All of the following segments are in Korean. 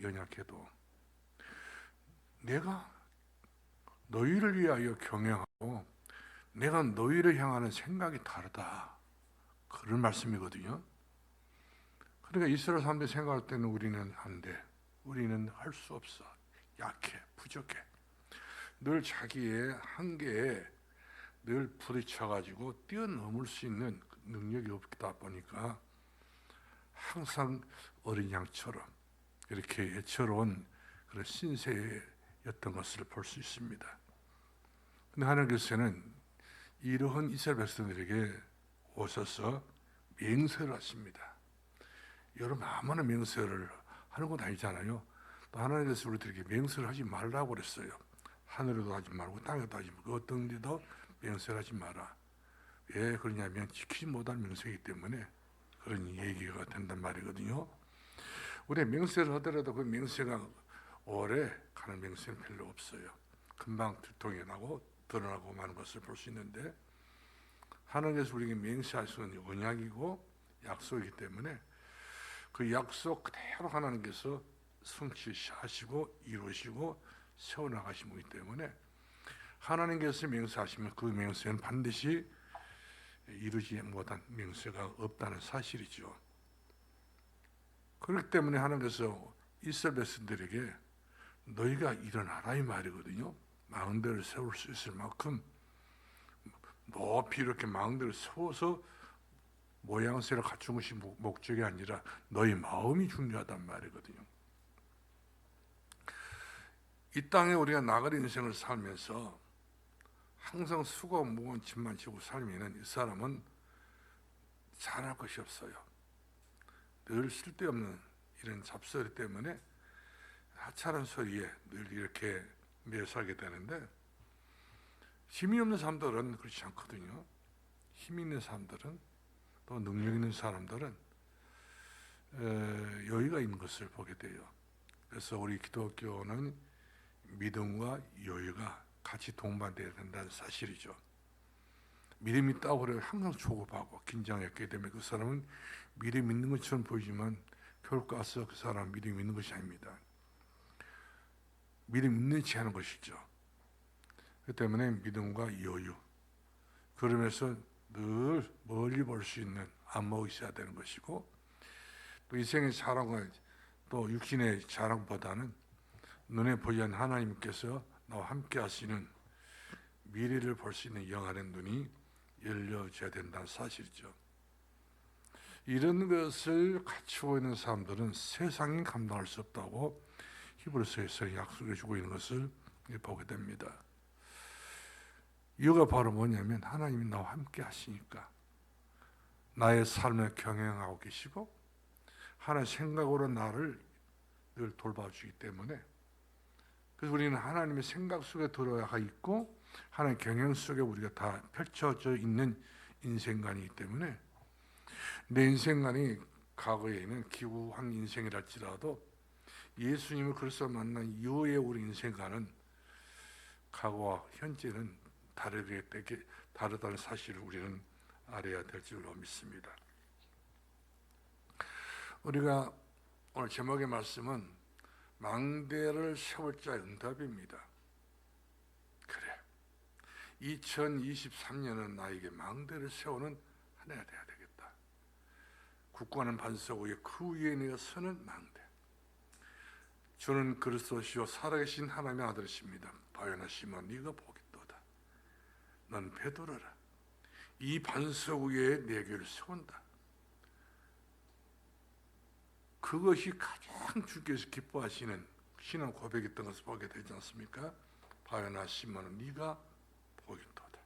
연약해도 내가 너희를 위하여 경영하고 내가 너희를 향하는 생각이 다르다. 그런 말씀이거든요. 그러니까 이스라엘 사람들이 생각할 때는 우리는 안 돼. 우리는 할 수 없어. 약해. 부족해. 늘 자기의 한계에 늘 부딪혀가지고 뛰어넘을 수 있는 능력이 없다 보니까 항상 어린 양처럼 이렇게 애처로운 그런 신세였던 것을 볼 수 있습니다. 근데 하나님께서는 이러한 이스라엘 백성들에게 오셔서 맹세를 하십니다. 여러분 아무나 맹세를 하는 건 아니잖아요. 또 하나님께서 우리들에게 맹세를 하지 말라고 그랬어요. 하늘에도 하지 말고 땅에도 하지 말고 어떤 데도 맹세를 하지 마라. 왜 그러냐면 지키지 못할 맹세이기 때문에 그런 얘기가 된단 말이거든요. 우리 맹세를 하더라도 그 맹세가 오래 가는 맹세는 별로 없어요. 금방 들통이 나고 드러나고 마는 것을 볼 수 있는데 하나님께서 우리에게 맹세할 수 있는 언약이고 약속이기 때문에 그 약속 그대로 하나님께서 성취하시고 이루시고 세워나가신 거기 때문에 하나님께서 맹세하시면 그 맹세는 반드시 이루지 못한 맹세가 없다는 사실이죠. 그렇기 때문에 하나님께서 이스라엘 백성들에게 너희가 일어나라 이 말이거든요. 망대를 세울 수 있을 만큼 높이 이렇게 망대를 세워서 모양새를 갖춘 것이 목적이 아니라 너희 마음이 중요하단 말이거든요. 이 땅에 우리가 나그네 인생을 살면서 항상 수고 무거운 짐만 지고 살면 이 사람은 잘할 것이 없어요. 늘 쓸데없는 이런 잡소리 때문에 하찮은 소리에 늘 이렇게 매살게 되는데 힘이 없는 사람들은 그렇지 않거든요. 힘 있는 사람들은 또 능력 있는 사람들은 여유가 있는 것을 보게 돼요. 그래서 우리 기독교는 믿음과 여유가 같이 동반되어야 된다는 사실이죠. 믿음이 있다고 그래 항상 조급하고 긴장했기 때문에 그 사람은 믿음 있는 것처럼 보이지만 결국 가서 그 사람은 믿음 있는 것이 아닙니다. 믿음 있는 체 하는 것이죠. 그 때문에 믿음과 여유, 그러면서 늘 멀리 볼 수 있는 안목이 있어야 되는 것이고 또 인생의 자랑은 또 육신의 자랑보다는 눈에 보이지 않는 하나님께서 나와 함께 하시는 미래를 볼 수 있는 영안의 눈이 열려져야 된다는 사실이죠. 이런 것을 갖추고 있는 사람들은 세상이 감당할 수 없다고 히브리서에서 약속해 주고 있는 것을 보게 됩니다. 이유가 바로 뭐냐면 하나님이 나와 함께 하시니까 나의 삶을 경영하고 계시고 하나의 생각으로 나를 늘 돌봐주기 때문에 그래서 우리는 하나님의 생각 속에 들어가 있고 하나님의 경영 속에 우리가 다 펼쳐져 있는 인생관이기 때문에 내 인생관이 과거에는 기구한 인생이랄지라도 예수님을 그리스도 만난 이후에 우리 인생관은 과거와 현재는 다르다는 사실을 우리는 알아야 될 줄로 믿습니다. 우리가 오늘 제목의 말씀은 망대를 세울 자의 응답입니다. 그래, 2023년은 나에게 망대를 세우는 한 해가 되어야 되겠다. 굳건한 반석 위에 그 위에 내가 서는 망대. 주는 그리스도시요 살아계신 하나님의 아들이십니다. 바요나 시몬 네가 복이 있도다. 넌 베드로라. 이 반석 위에 내 교회를 세운다. 그것이 가장 주께서 기뻐하시는 신앙 고백이었던 것을 보게 되지 않습니까? 바요나 시몬은 네가 복이 있도다.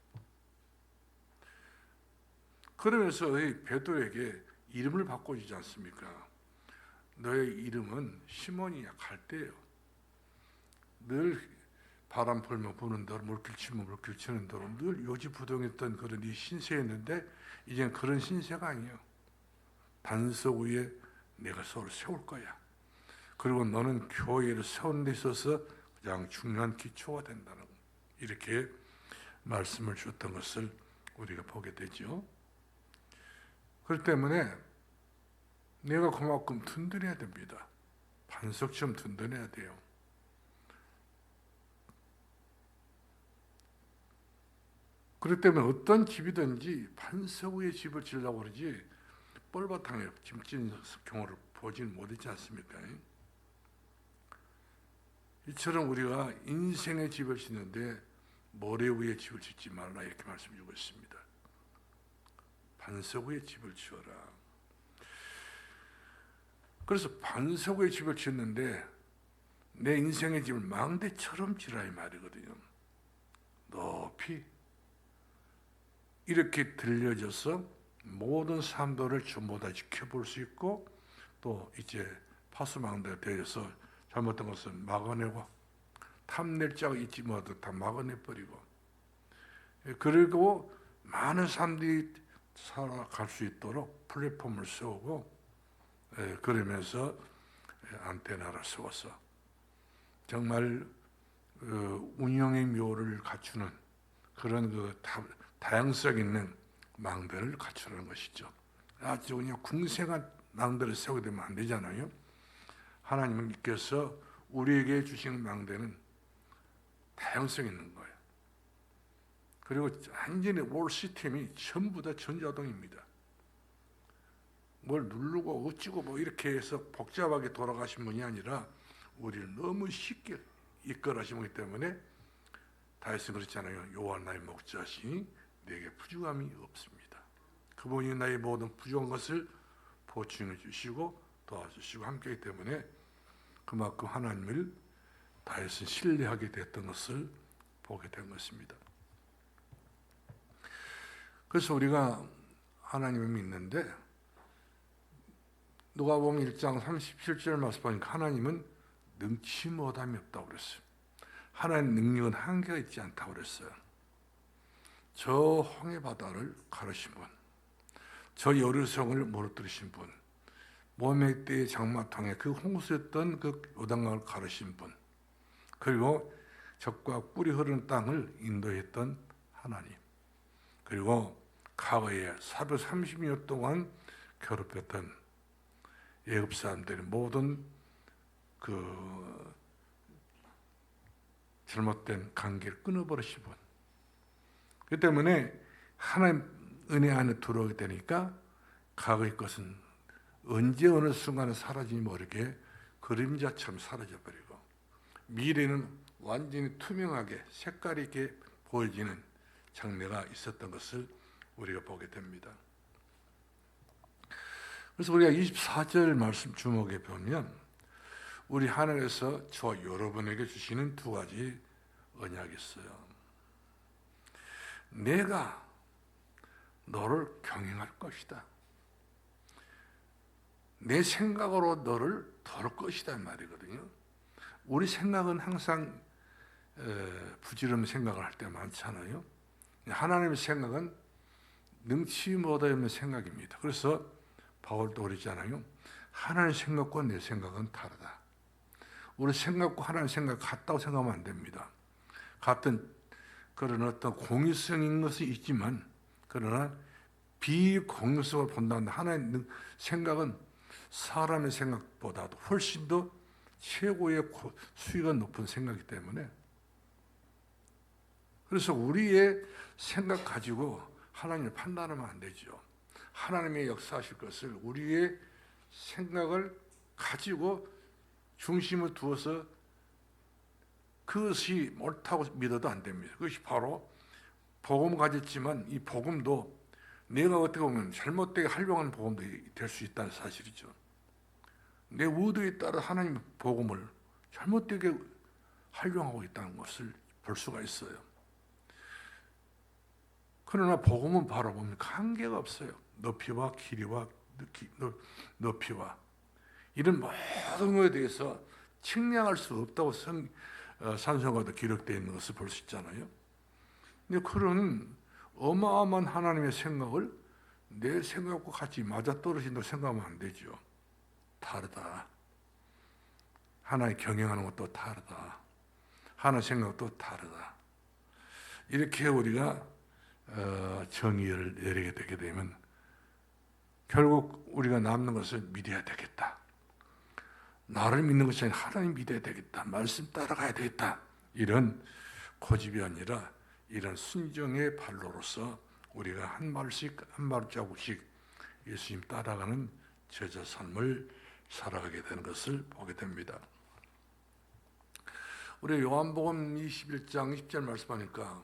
그러면서 베드로에게 이름을 바꿔주지 않습니까? 너의 이름은 시몬이야. 갈대예요. 늘 바람 불면 부는 대로 물길 치면 물길 치는 대로 늘 요지부동했던 그런 네 신세였는데 이젠 그런 신세가 아니에요. 반석 위에 내가 서로 세울 거야. 그리고 너는 교회를 세우는 데 있어서 가장 중요한 기초가 된다는 이렇게 말씀을 주었던 것을 우리가 보게 되죠. 그렇기 때문에 내가 그만큼 든든해야 됩니다. 반석처럼 든든해야 돼요. 그렇기 때문에 어떤 집이든지 반석 위에 집을 지으려고 그러지 뻘바탕에 집 짓는 경우를 보지는 못했지 않습니까? 이처럼 우리가 인생의 집을 짓는데 모래 위에 집을 짓지 말라 이렇게 말씀드리고 있습니다. 반석 위에 집을 지어라. 그래서 반석 위에 집을 짓는데 내 인생의 집을 망대처럼 지으라 이 말이거든요. 높이 이렇게 들려져서 모든 사람들을 전부 다 지켜볼 수 있고 또 이제 파수망대가 되어서 잘못된 것을 막아내고 탐낼 자가 있지 뭐도 다 막아내버리고 그리고 많은 사람들이 살아갈 수 있도록 플랫폼을 세우고 그러면서 안테나를 세워서 정말 운영의 묘를 갖추는 그런 다양성 있는 망대를 갖추는 것이죠. 아주 그냥 궁생한 망대를 세우게 되면 안 되잖아요. 하나님께서 우리에게 주신 망대는 다양성 있는 거예요. 그리고 완전히 올 시스템이 전부 다 전자동입니다. 뭘 누르고 어찌고 뭐 이렇게 해서 복잡하게 돌아가신 분이 아니라 우리를 너무 쉽게 이끌어가신 분이기 때문에 다윗은 그렇잖아요. 여호와 나의 목자시니 내게 부족함이 없습니다. 그분이 나의 모든 부족한 것을 보충해 주시고 도와주시고 함께하기 때문에 그만큼 하나님을 다윗은 신뢰하게 됐던 것을 보게 된 것입니다. 그래서 우리가 하나님을 믿는데 누가복음 1장 37절 말씀 보니까 하나님은 능치 못함이 없다고 그랬어요. 하나님의 능력은 한계가 있지 않다고 그랬어요. 저 홍해 바다를 가르신 분, 저 여리성을 무너뜨리신 분, 모메 때의 장마통에 그 홍수였던 그 요단강을 가르신 분, 그리고 적과 꿀이 흐르는 땅을 인도했던 하나님, 그리고 과거에 430년 동안 괴롭혔던 애굽 사람들의 모든 그 잘못된 관계를 끊어버리신 분. 그 때문에 하나님 은혜 안에 들어오게 되니까 과거의 것은 언제 어느 순간에 사라지지 모르게 그림자처럼 사라져버리고 미래는 완전히 투명하게 색깔 있게 보여지는 장래가 있었던 것을 우리가 보게 됩니다. 그래서 우리가 24절 말씀 주목해 보면 우리 하늘에서 저 여러분에게 주시는 두 가지 언약이 있어요. 내가 너를 경영할 것이다. 내 생각으로 너를 다룰 것이다 말이거든요. 우리 생각은 항상 부지런한 생각을 할 때가 많잖아요. 하나님의 생각은 능치 못하는 생각입니다. 그래서 바울도 그러잖아요. 하나님의 생각과 내 생각은 다르다. 우리 생각과 하나님의 생각 같다고 생각하면 안 됩니다. 같은 그런 어떤 공유성인 것이 있지만 그러나 비공유성을 본다면 하나님의 생각은 사람의 생각보다도 훨씬 더 최고의 수위가 높은 생각이기 때문에 그래서 우리의 생각 가지고 하나님을 판단하면 안 되죠. 하나님의 역사하실 것을 우리의 생각을 가지고 중심을 두어서 그것이 옳다고 믿어도 안 됩니다. 그것이 바로 복음을 가졌지만 이 복음도 내가 어떻게 보면 잘못되게 활용하는 복음도 될 수 있다는 사실이죠. 내 의도에 따라 하나님의 복음을 잘못되게 활용하고 있다는 것을 볼 수가 있어요. 그러나 복음은 바로 보면 한계가 없어요. 높이와 길이와 높이와 이런 모든 것에 대해서 측량할 수 없다고 산성가도 기록되어 있는 것을 볼 수 있잖아요. 근데 그런 어마어마한 하나님의 생각을 내 생각과 같이 맞아떨어진다고 생각하면 안 되죠. 다르다. 하나의 경영하는 것도 다르다. 하나의 생각도 다르다. 이렇게 우리가 정의를 내리게 되게 되면 결국 우리가 남는 것을 믿어야 되겠다. 나를 믿는 것이 아니라 하나님 믿어야 되겠다, 말씀 따라가야 되겠다, 이런 고집이 아니라 이런 순종의 발로로서 우리가 한 발씩 한 발자국씩 예수님 따라가는 제자 삶을 살아가게 되는 것을 보게 됩니다. 우리 요한복음 21장 10절 말씀하니까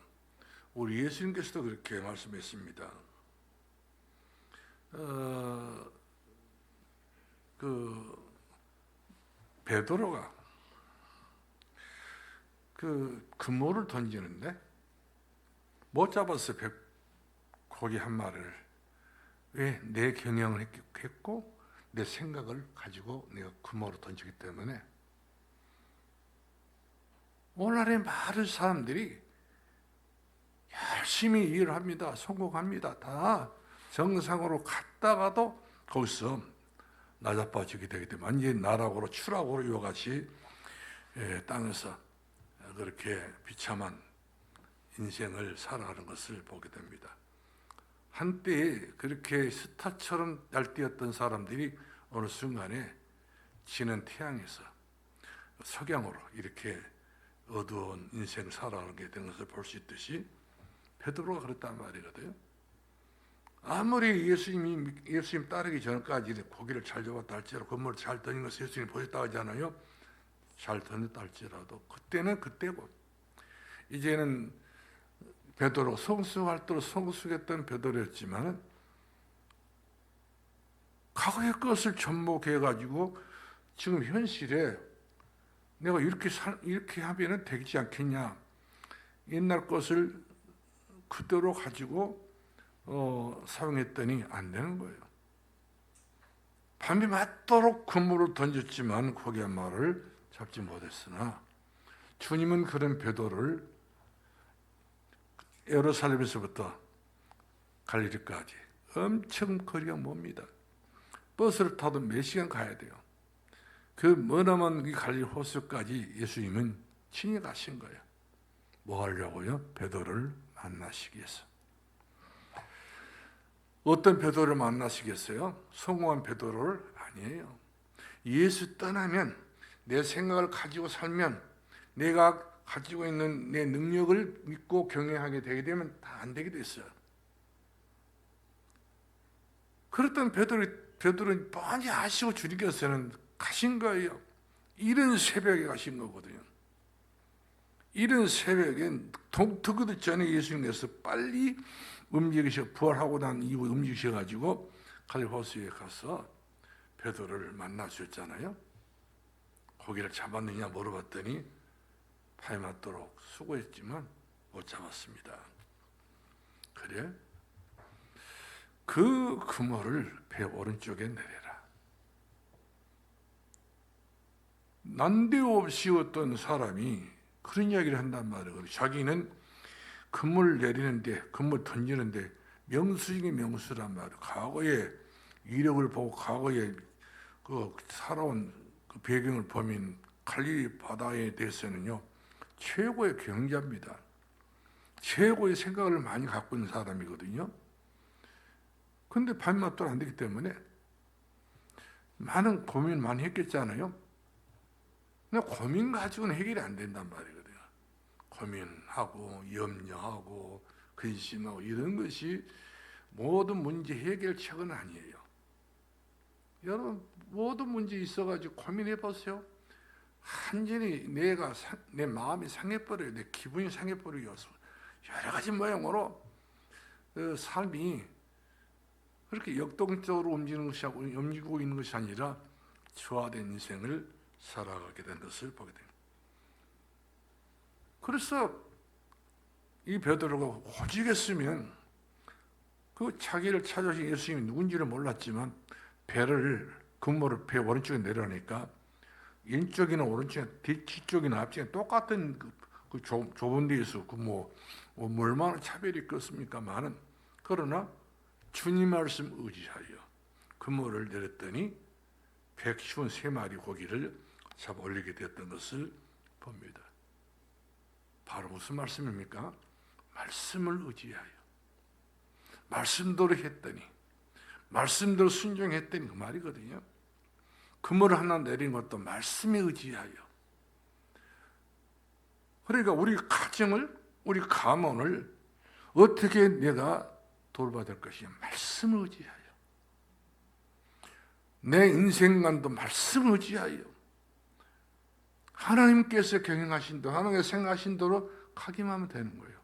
우리 예수님께서도 그렇게 말씀했습니다. 베드로가 그물을 던지는데 못 잡았어요. 고기 한 마리를. 왜? 내 경영을 했고 내 생각을 가지고 내가 그물을 던지기 때문에. 오늘날의 많은 사람들이 열심히 일을 합니다. 성공합니다. 다 정상으로 갔다가도 거기서 나자빠지게 되기 때문에 완전히 나락으로 추락으로 이와 같이 땅에서 그렇게 비참한 인생을 살아가는 것을 보게 됩니다. 한때 그렇게 스타처럼 날뛰었던 사람들이 어느 순간에 지는 태양에서 석양으로 이렇게 어두운 인생을 살아가게 되는 것을 볼 수 있듯이 베드로가 그랬단 말이거든요. 아무리 예수님 따르기 전까지 고기를 잘 잡았다 할지라도 그물을 잘 던진 것을 예수님이 보셨다고 하잖아요. 잘 던졌다 할지라도 그때는 그때고, 이제는 베드로 성숙할 때로 성숙했던 베드로였지만 과거의 것을 접목해가지고 지금 현실에 내가 이렇게 하면은 되지 않겠냐, 옛날 것을 그대로 가지고 사용했더니 안 되는 거예요. 밤이 맞도록 그물을 던졌지만 고기 한 마리를 잡지 못했으나 주님은 그런 베드로를 예루살렘에서부터 갈릴리까지 엄청 거리가 멉니다. 버스를 타도 몇 시간 가야 돼요. 그 머나먼 갈릴리 호수까지 예수님은 친히 가신 거예요. 뭐 하려고요? 베드로를 만나시기 위해서. 어떤 베드로를 만나시겠어요? 성공한 베드로를? 아니에요. 예수 떠나면, 내 생각을 가지고 살면, 내가 가지고 있는 내 능력을 믿고 경영하게 되게 되면 다 안 되게 됐어요. 그랬던 베드로는 뻔히 아시고 주님께서는 가신 거예요. 이른 새벽에 가신 거거든요. 이른 새벽에 동트기도 전에 예수님께서 빨리 부활하고 난 이후 움직이셔가지고 갈릴리 호수에 가서 베드로를 만나주셨잖아요. 고기를 잡았느냐 물어봤더니 밤이 맞도록 수고했지만 못 잡았습니다. 그래? 그 그물을 배 오른쪽에 내려라. 난데없이 어떤 사람이 그런 이야기를 한단 말이에요. 자기는 그물 내리는데, 그물 던지는데 명수 중에 명수란 말이에요. 과거의 이력을 보고 과거의 그 살아온 그 배경을 보면 갈릴리 바다에 대해서는요 최고의 경자입니다. 최고의 생각을 많이 갖고 있는 사람이거든요. 그런데 밤이 맞도록 안 되기 때문에 많은 고민 많이 했겠잖아요. 근데 고민 가지고는 해결이 안 된단 말이거든요. 고민하고 염려하고 근심하고 이런 것이 모든 문제 해결책은 아니에요. 여러분 모든 문제 있어가지고 고민해 보세요. 완전히 내 마음이 상해버려요. 내 기분이 상해버려요. 여러 가지 모양으로 삶이 그렇게 역동적으로 움직이고 있는 것이 아니라 조화된 인생을 살아가게 된 것을 보게 됩니다. 그래서 이 베드로가 오직했으면 그 자기를 찾아오신 예수님이 누군지를 몰랐지만 그물을 배 오른쪽에 내려니까 왼쪽이나 오른쪽이나 뒤쪽이나 앞쪽이나 똑같은 그 좁은 데에서 얼마나 차별이 있겠습니까만은, 그러나 주님 말씀 의지하여 그물을 내렸더니 153마리 고기를 잡아 올리게 되었던 것을 봅니다. 바로 무슨 말씀입니까? 말씀을 의지하여 말씀대로 했더니, 말씀대로 순종했더니 그 말이거든요. 그물을 하나 내린 것도 말씀에 의지하여. 그러니까 우리 가정을, 우리 가문을 어떻게 내가 돌봐야 될 것이냐. 말씀을 의지하여. 내 인생관도 말씀을 의지하여. 하나님께서 경영하신 대로, 하나님께서 생각하신 대로 가기만 하면 되는 거예요.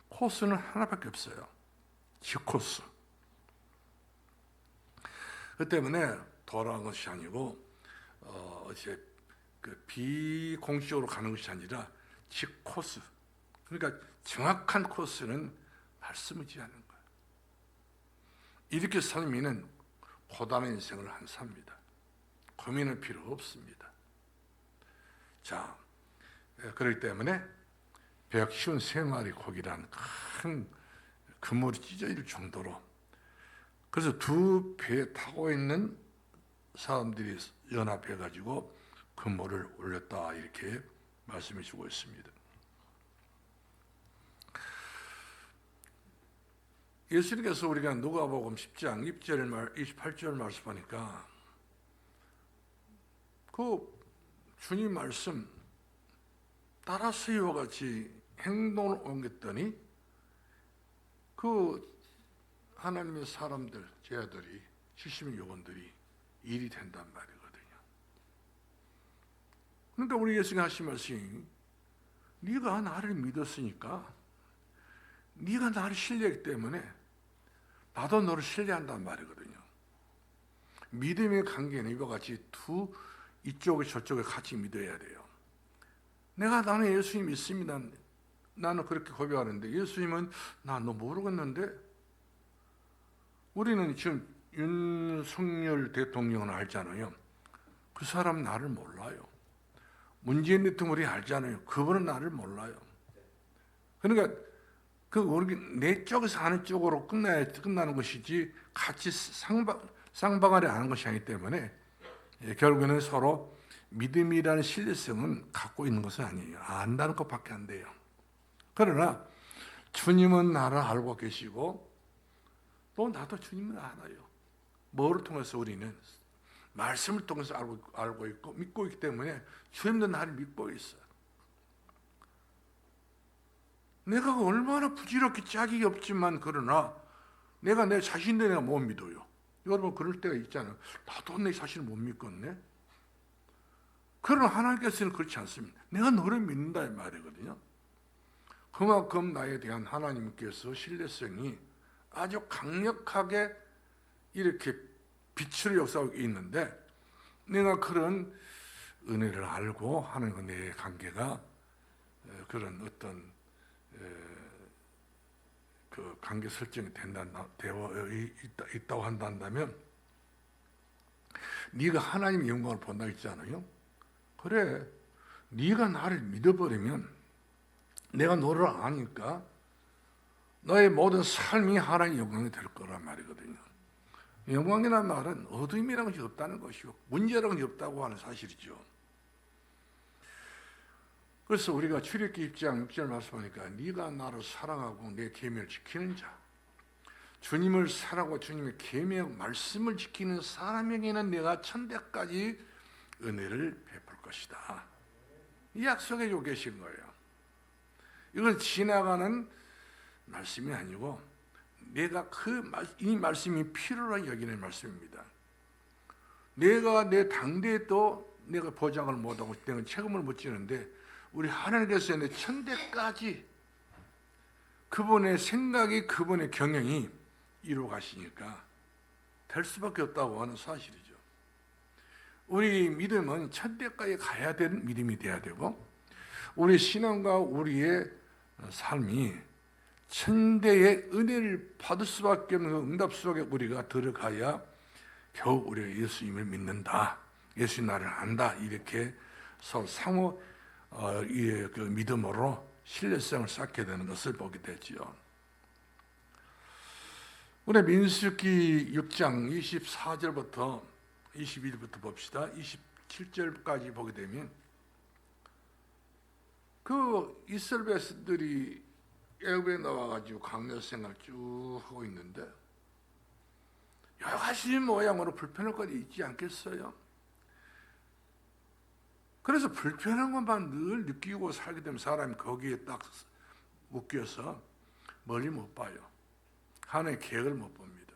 코스는 하나밖에 없어요. G코스. 그 때문에 돌아간 것이 아니고 이제 그 비공식적으로 가는 것이 아니라 G코스. 그러니까 정확한 코스는 말씀 의지하는 거예요. 이렇게 살면은 고단한 인생을 안 삽니다. 고민할 필요 없습니다. 자, 그렇기 때문에 153마리 고기란 큰 그물이 찢어질 정도로, 그래서 두 배에 타고 있는 사람들이 연합해가지고 그물을 올렸다, 이렇게 말씀해 주고 있습니다. 예수님께서 우리가 누가복음 10장 28절 말씀하니까 그 주님 말씀 따라서 이와 같이 행동을 옮겼더니 그 하나님의 사람들, 제자들이 70명 요원들이 일이 된단 말이거든요. 그러니까 우리 예수님이 하신 말씀이, 네가 나를 믿었으니까, 네가 나를 신뢰했기 때문에 나도 너를 신뢰한단 말이거든요. 믿음의 관계는 이와 같이 이쪽에 저쪽에 같이 믿어야 돼요. 나는 예수님 믿습니다. 나는 그렇게 고백하는데 예수님은 나 너 모르겠는데. 우리는 지금 윤석열 대통령은 알잖아요. 그 사람 나를 몰라요. 문재인 대통령이 알잖아요. 그분은 나를 몰라요. 그러니까 우리 내 쪽에서 하는 쪽으로 끝나는 것이지 같이 쌍방울이 하는 것이 아니기 때문에 결국에는 서로 믿음이라는 신뢰성은 갖고 있는 것은 아니에요. 안다는 것밖에 안 돼요. 그러나 주님은 나를 알고 계시고 또 나도 주님을 알아요. 뭐를 통해서 우리는 말씀을 통해서 알고 있고 믿고 있기 때문에 주님도 나를 믿고 있어요. 내가 얼마나 부질없게 짝이 없지만 그러나 내가 내 자신도 내가 못 믿어요. 여러분 그럴 때가 있잖아요. 나도 내 자신을 못 믿겠네. 그러나 하나님께서는 그렇지 않습니다. 내가 너를 믿는다 이 말이거든요. 그만큼 나에 대한 하나님께서 신뢰성이 아주 강력하게 이렇게 빛으로 역사하고 있는데, 내가 그런 은혜를 알고 하나님과 내 관계가 그런 어떤 그 관계 설정이 되어 있다고 한다면, 네가 하나님의 영광을 본다 했잖아요. 그래, 네가 나를 믿어버리면 내가 너를 아니까 너의 모든 삶이 하나님의 영광이 될 거란 말이거든요. 영광이라는 말은 어둠이라는 것이 없다는 것이고 문제라는 것이 없다고 하는 사실이죠. 그래서 우리가 출애굽기 10장 6절 말씀하니까 네가 나를 사랑하고 내 계명을 지키는 자, 주님을 사랑하고 주님의 계명 말씀을 지키는 사람에게는 내가 천대까지 은혜를 베풀 것이다. 이 약속해 주고 계신 거예요. 이건 지나가는 말씀이 아니고 내가 이 말씀이 필요로 여기는 말씀입니다. 내가 내 당대에도 내가 보장을 못하고 내가 책임을 못 지는데 우리 하나님께서 내 천대까지 그분의 생각이, 그분의 경영이 이루어 가시니까 될 수밖에 없다고 하는 사실이죠. 우리 믿음은 천대까지 가야 되는 믿음이 돼야 되고, 우리 신앙과 우리의 삶이 천대의 은혜를 받을 수밖에 없는 그 응답 속에 우리가 들어가야 겨우 우리가 예수님을 믿는다, 예수님 나를 안다, 이렇게 서로 상호 그 믿음으로 신뢰성을 쌓게 되는 것을 보게 되지요. 우리 민수기 6장 24절부터 21절부터 봅시다. 27절까지 보게 되면 그 이스라엘 백성들이 애굽에 나와가지고 광야 생활 쭉 하고 있는데 여러 가지 모양으로 불편할 것이 있지 않겠어요? 그래서 불편한 것만 늘 느끼고 살게 되면 사람이 거기에 딱 묶여서 멀리 못 봐요. 하나의 계획을 못 봅니다.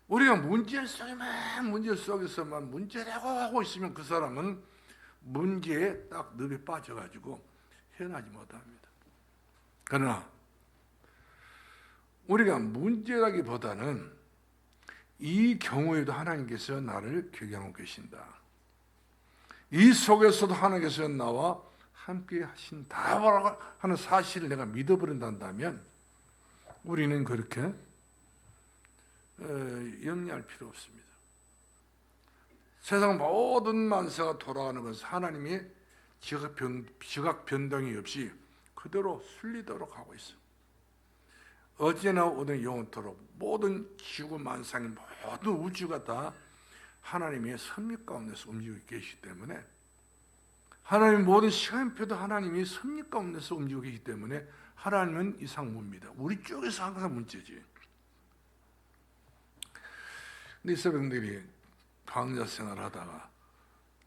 우리가 문제 속에서만 문제라고 하고 있으면 그 사람은 문제에 딱 늪에 빠져가지고 헤어나지 못합니다. 그러나 우리가 문제라기보다는 이 경우에도 하나님께서 나를 교경하고 계신다. 이 속에서도 하나님께서 나와 함께 하신다라고 하는 사실을 내가 믿어버린다면 우리는 그렇게 염려할 필요 없습니다. 세상 모든 만사가 돌아가는 것은 하나님이 지각 변동이 없이 그대로 순리대로 가고 있어요. 어제나 오늘 영원토록 모든 지구 만상의 모든 우주가 다 하나님의 섭리 가운데서 움직이고 계시기 때문에, 하나님의 모든 시간표도 하나님이 섭리 가운데서 움직이고 계시기 때문에 하나님은 이상 뭡니다. 우리 쪽에서 항상 문제지. 근데 이스라엘들이 광야 생활하다가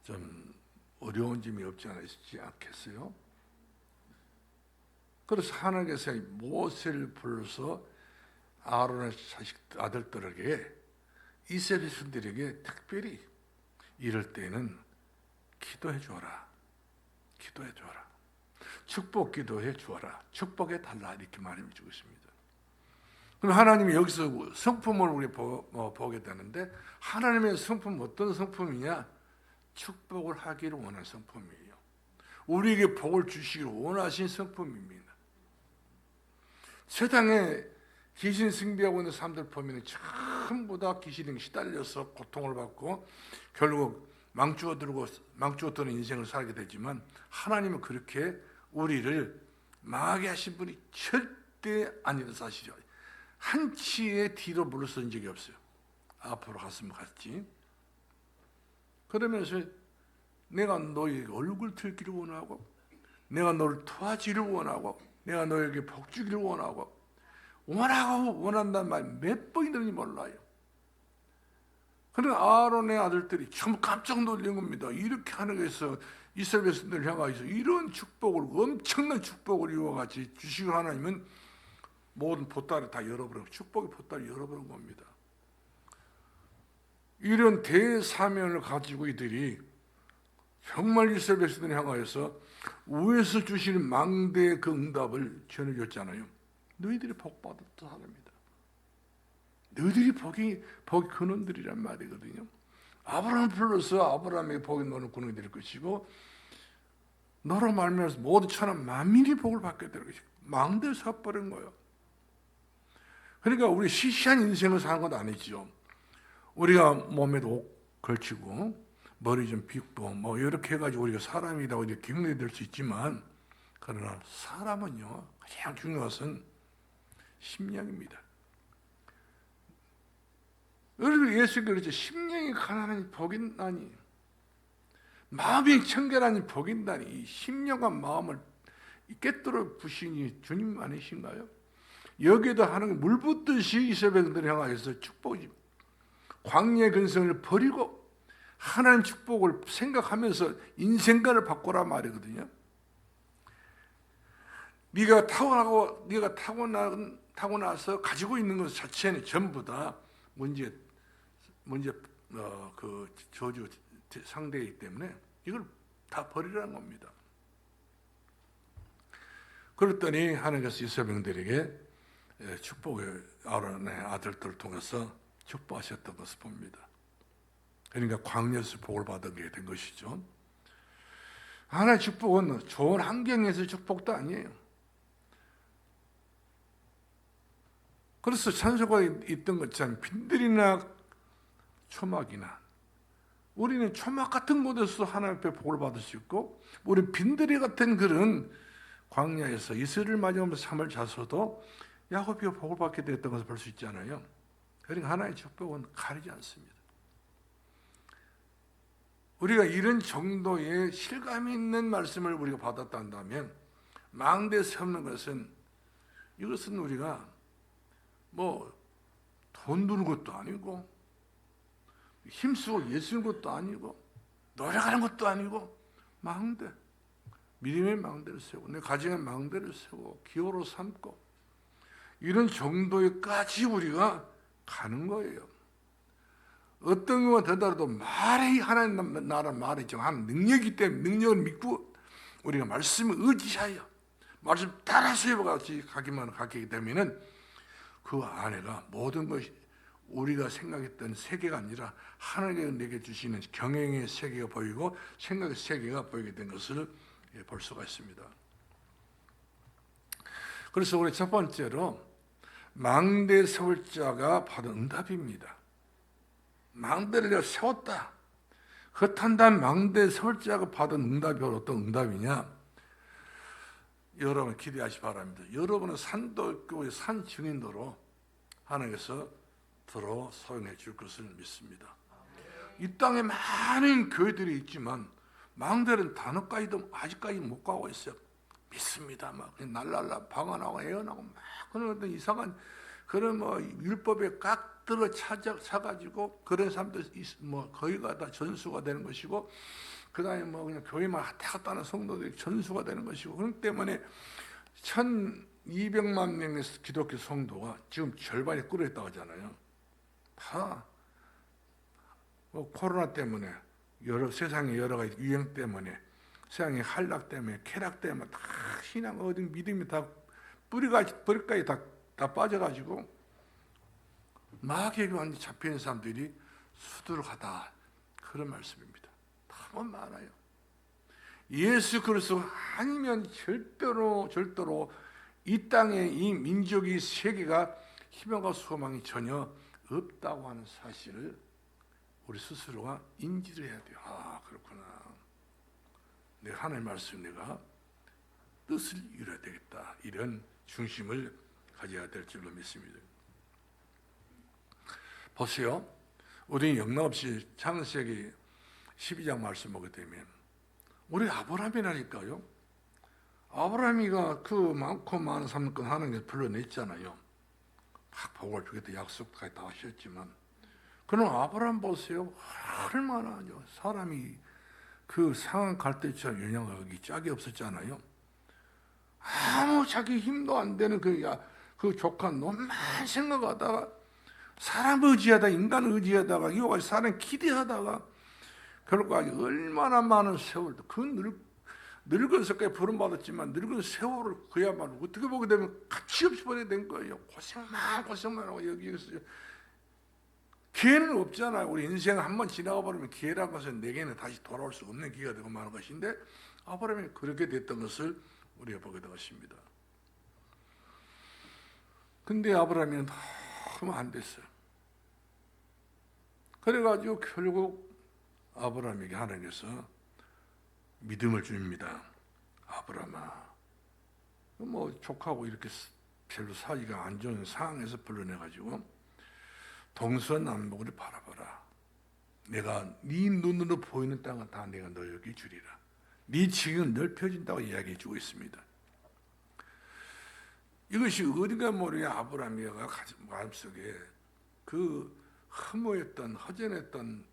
좀 어려운 점이 없지 않겠어요? 그래서 하나님께서 모세를 불러서 아론의 아들들에게, 이스라엘 백성들에게 특별히 이럴 때는 기도해 주어라. 기도해 주어라. 축복 기도해 주어라. 축복해 달라. 이렇게 말해 주고 있습니다. 그럼 하나님이 여기서 성품을 우리 보게 되는데, 하나님의 성품은 어떤 성품이냐? 축복을 하기를 원하는 성품이에요. 우리에게 복을 주시기를 원하신 성품입니다. 세상에 귀신 숭배하고 있는 사람들 보면 전부 다 귀신에 시달려서 고통을 받고 결국 망주어드는 인생을 살게 되지만, 하나님은 그렇게 우리를 망하게 하신 분이 절대 아니라는 사실이죠. 한치의 뒤로 물러선 적이 없어요. 앞으로 갔으면 갔지. 그러면서 내가 너희 얼굴 들기를 원하고, 내가 너를 도와주기를 원하고, 내가 너에게 복 주기를 원하고 원한다는 말 몇 번이 들는지 몰라요. 그러나 아론의 아들들이 참 깜짝 놀란 겁니다. 이렇게 하나님께서 이스라엘 백성들을 향하여서 이런 축복을, 엄청난 축복을 이와 같이 주시고, 하나님은 모든 보따리 다 열어버리고, 축복의 보따리 열어버린 겁니다. 이런 대사명을 가지고 이들이 정말 이스라엘 백성들을 향하여서 위에서 주시는 망대의 그 응답을 전해줬잖아요. 너희들이 복받았던 사람이다. 너희들이 복이 근원들이란 말이거든요. 아브라함을 불러서 아브라함에게 복이 너는 근원이 될 것이고, 너로 말미암아서 모든 천하 만민이 복을 받게 될 것이고, 망대를 사버린 거예요. 그러니까 우리 시시한 인생을 사는 건 아니죠. 우리가 몸에도 옷 걸치고 머리 좀 빗고 뭐 이렇게 해가지고 우리가 사람이라고 이제 격려될 수 있지만, 그러나 사람은요, 가장 중요한 것은 심령입니다. 여러분, 예수님께서 그랬죠. 심령이 가난하니 복인다니, 마음이 청결하니 복인다니. 이 심령과 마음을 깨뜨려 부시니 주님 아니신가요? 여기에도 하는 물 붓듯이 이스라엘 백성들을 향하여서 축복이, 광야의 근성을 버리고 하나님 축복을 생각하면서 인생관을 바꾸라 말이거든요. 네가 타고나서 가지고 있는 것 자체는 전부 다 그 저주 상대이기 때문에 이걸 다 버리라는 겁니다. 그랬더니 하나님께서 이스라엘 백성들에게 축복의 아론의 아들들을 통해서 축복하셨던 것을 봅니다. 그러니까 광야에서 복을 받게 된 것이죠. 하나의 축복은 좋은 환경에서 축복도 아니에요. 그래서 찬송가에 있던 것처럼 빈들이나 초막이나, 우리는 초막 같은 곳에서 하나님 앞에 복을 받을 수 있고, 우리 빈들이 같은 그런 광야에서 이스라엘을 맞이하면서 잠을 자서도 야곱이 복을 받게 됐던 것을 볼 수 있잖아요. 그러니까 하나의 축복은 가리지 않습니다. 우리가 이런 정도의 실감이 있는 말씀을 우리가 받았다면, 망대에 세우는 것은, 이것은 우리가 뭐 돈 드는 것도 아니고 힘쓰고 예쓰는 것도 아니고 노력하는 것도 아니고 망대, 믿음의 망대를 세우고 내 가정의 망대를 세우고 기호로 삼고 이런 정도에까지 우리가 가는 거예요. 어떤 경우가 되더라도 말이 하나님 나라 말이 정한 능력이기 때문에 능력을 믿고 우리가 말씀을 의지하여 말씀 따라 수협같이 가기만 가기 되면은 그 안에가 모든 것이 우리가 생각했던 세계가 아니라 하나님께서 내게 주시는 경영의 세계가 보이고 생각의 세계가 보이게 된 것을 볼 수가 있습니다. 그래서 우리 첫 번째로 망대 세울 자가 받은 응답입니다. 망대를 내가 세웠다. 그렇단다면 망대 세울 자가 받은 응답이 어떤 응답이냐? 여러분 기대하시 바랍니다. 여러분은 산도교회 산 증인으로 하나님께서 들어 소용해 줄 것을 믿습니다. 이 땅에 많은 교회들이 있지만 망대는 단어까지도 아직까지 못 가고 있어요. 믿습니다. 막 날랄라 방언하고 애언하고 막 그런 어떤 이상한 그런 뭐 율법에 깍들어 차가지고 그런 사람들 뭐 거기가 다 전수가 되는 것이고 그다음에 뭐 그냥 교회만 왔다 갔다 하는 성도들이 전수가 되는 것이고 그렇기 때문에 1200만 명의 기독교 성도가 지금 절반이 끓어있다고 하잖아요. 다 뭐 코로나 때문에 세상의 여러 가지 유행 때문에 세상의 한락 때문에 쾌락 때문에 다 신앙 어디 믿음이 다 뿌리까지 다 빠져가지고 마귀에게 완전히 잡혀있는 사람들이 수두룩하다 그런 말씀입니다. 너무 많아요. 예수 그리스도 아니면 절대로 이 땅에 이 민족이 세계가 희망과 소망이 전혀 없다고 하는 사실을 우리 스스로가 인지를 해야 돼요. 아 그렇구나. 내 하나님의 말씀 내가 뜻을 이뤄야 되겠다. 이런 중심을 가져야 될 줄로 믿습니다. 보세요. 우리는 영락없이 창세기 12장 말씀 보게 되면 우리 아브라함이라니까요. 아브라함이가 그 많고 많은 삶을 하나님께서 불러냈잖아요. 막 복을 주겠다 약속까지 다 하셨지만 그럼 아브라함 보세요. 얼마나 사람이 그 상한 갈대처럼 연약하기 짝이 없었잖아요. 아무 자기 힘도 안 되는 그 조카 놈만 생각하다가 사람 의지하다 인간 의지하다가 이거까지 사람 기대하다가 결국까지 얼마나 많은 세월도 늙은 세까지 부름받았지만 늙은 세월을 그야말로 어떻게 보게 되면 가치 없이 보내야 된 거예요. 고생만 하고 여기서 기회는 없잖아요. 우리 인생 한번 지나가 버리면 기회라는 것은 내게는 다시 돌아올 수 없는 기회가 되고 마는 것인데 아브라함이 그렇게 됐던 것을 우리가 보게 된 것입니다. 근데 아브라함이 너무 안 됐어요. 그래가지고 결국 아브라함에게 하나님께서 믿음을 줍니다. 아브라함아, 뭐 족하고 이렇게 별로 사이가 안 좋은 상황에서 불러내가지고 동서남북을 바라봐라. 내가 네 눈으로 보이는 땅은 다 내가 너에게 주리라. 네 지경은 넓혀진다고 이야기해 주고 있습니다. 이것이 어디가 모르게 아브라함이가 마음속에 그 허무했던 허전했던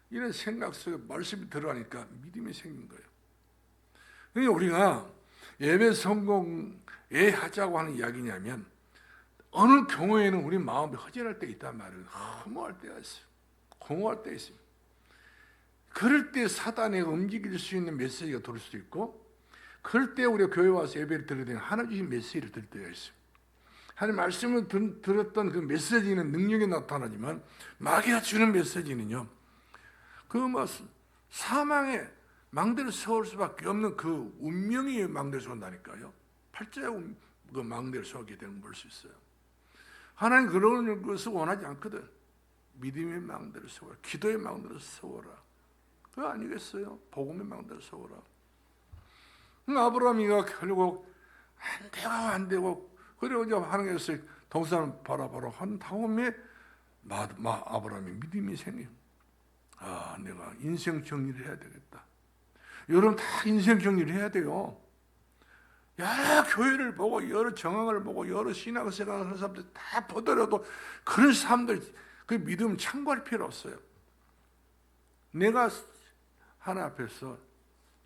이런 생각 속에 말씀이 들어가니까 믿음이 생긴 거예요. 그러니까 우리가 예배 성공에 하자고 하는 이야기냐면 어느 경우에는 우리 마음이 허전할 때 있단 말이에요. 허무할 때가 있어요. 공허할 때 있습니다. 그럴 때 사단이 움직일 수 있는 메시지가 들을 수도 있고 그럴 때 우리가 교회 와서 예배를 들어야 되는 하나님 주신 메시지를 들을 때가 있어요. 하나님 말씀을 들었던 그 메시지는 능력이 나타나지만 마귀가 주는 메시지는요. 그 뭐 사망의 망대를 세울 수밖에 없는 그 운명의 망대를 세운다니까요. 팔자의 그 망대를 세우게 되는 걸 수 있어요. 하나님 그런 것을 원하지 않거든. 믿음의 망대를 세워라. 기도의 망대를 세워라. 그거 아니겠어요? 복음의 망대를 세워라. 아브라함이가 결국 안 되고 그리고 이제 하나님께서 동산을 바라보러 한 다음에 아브라함이 믿음이 생겨. 아, 내가 인생 정리를 해야 되겠다. 여러분 다 인생 정리를 해야 돼요. 여러 교회를 보고 여러 정황을 보고 여러 신앙생활을 하는 사람들 다 보더라도 그런 사람들 그 믿음 참고할 필요 없어요. 내가 하나님 앞에서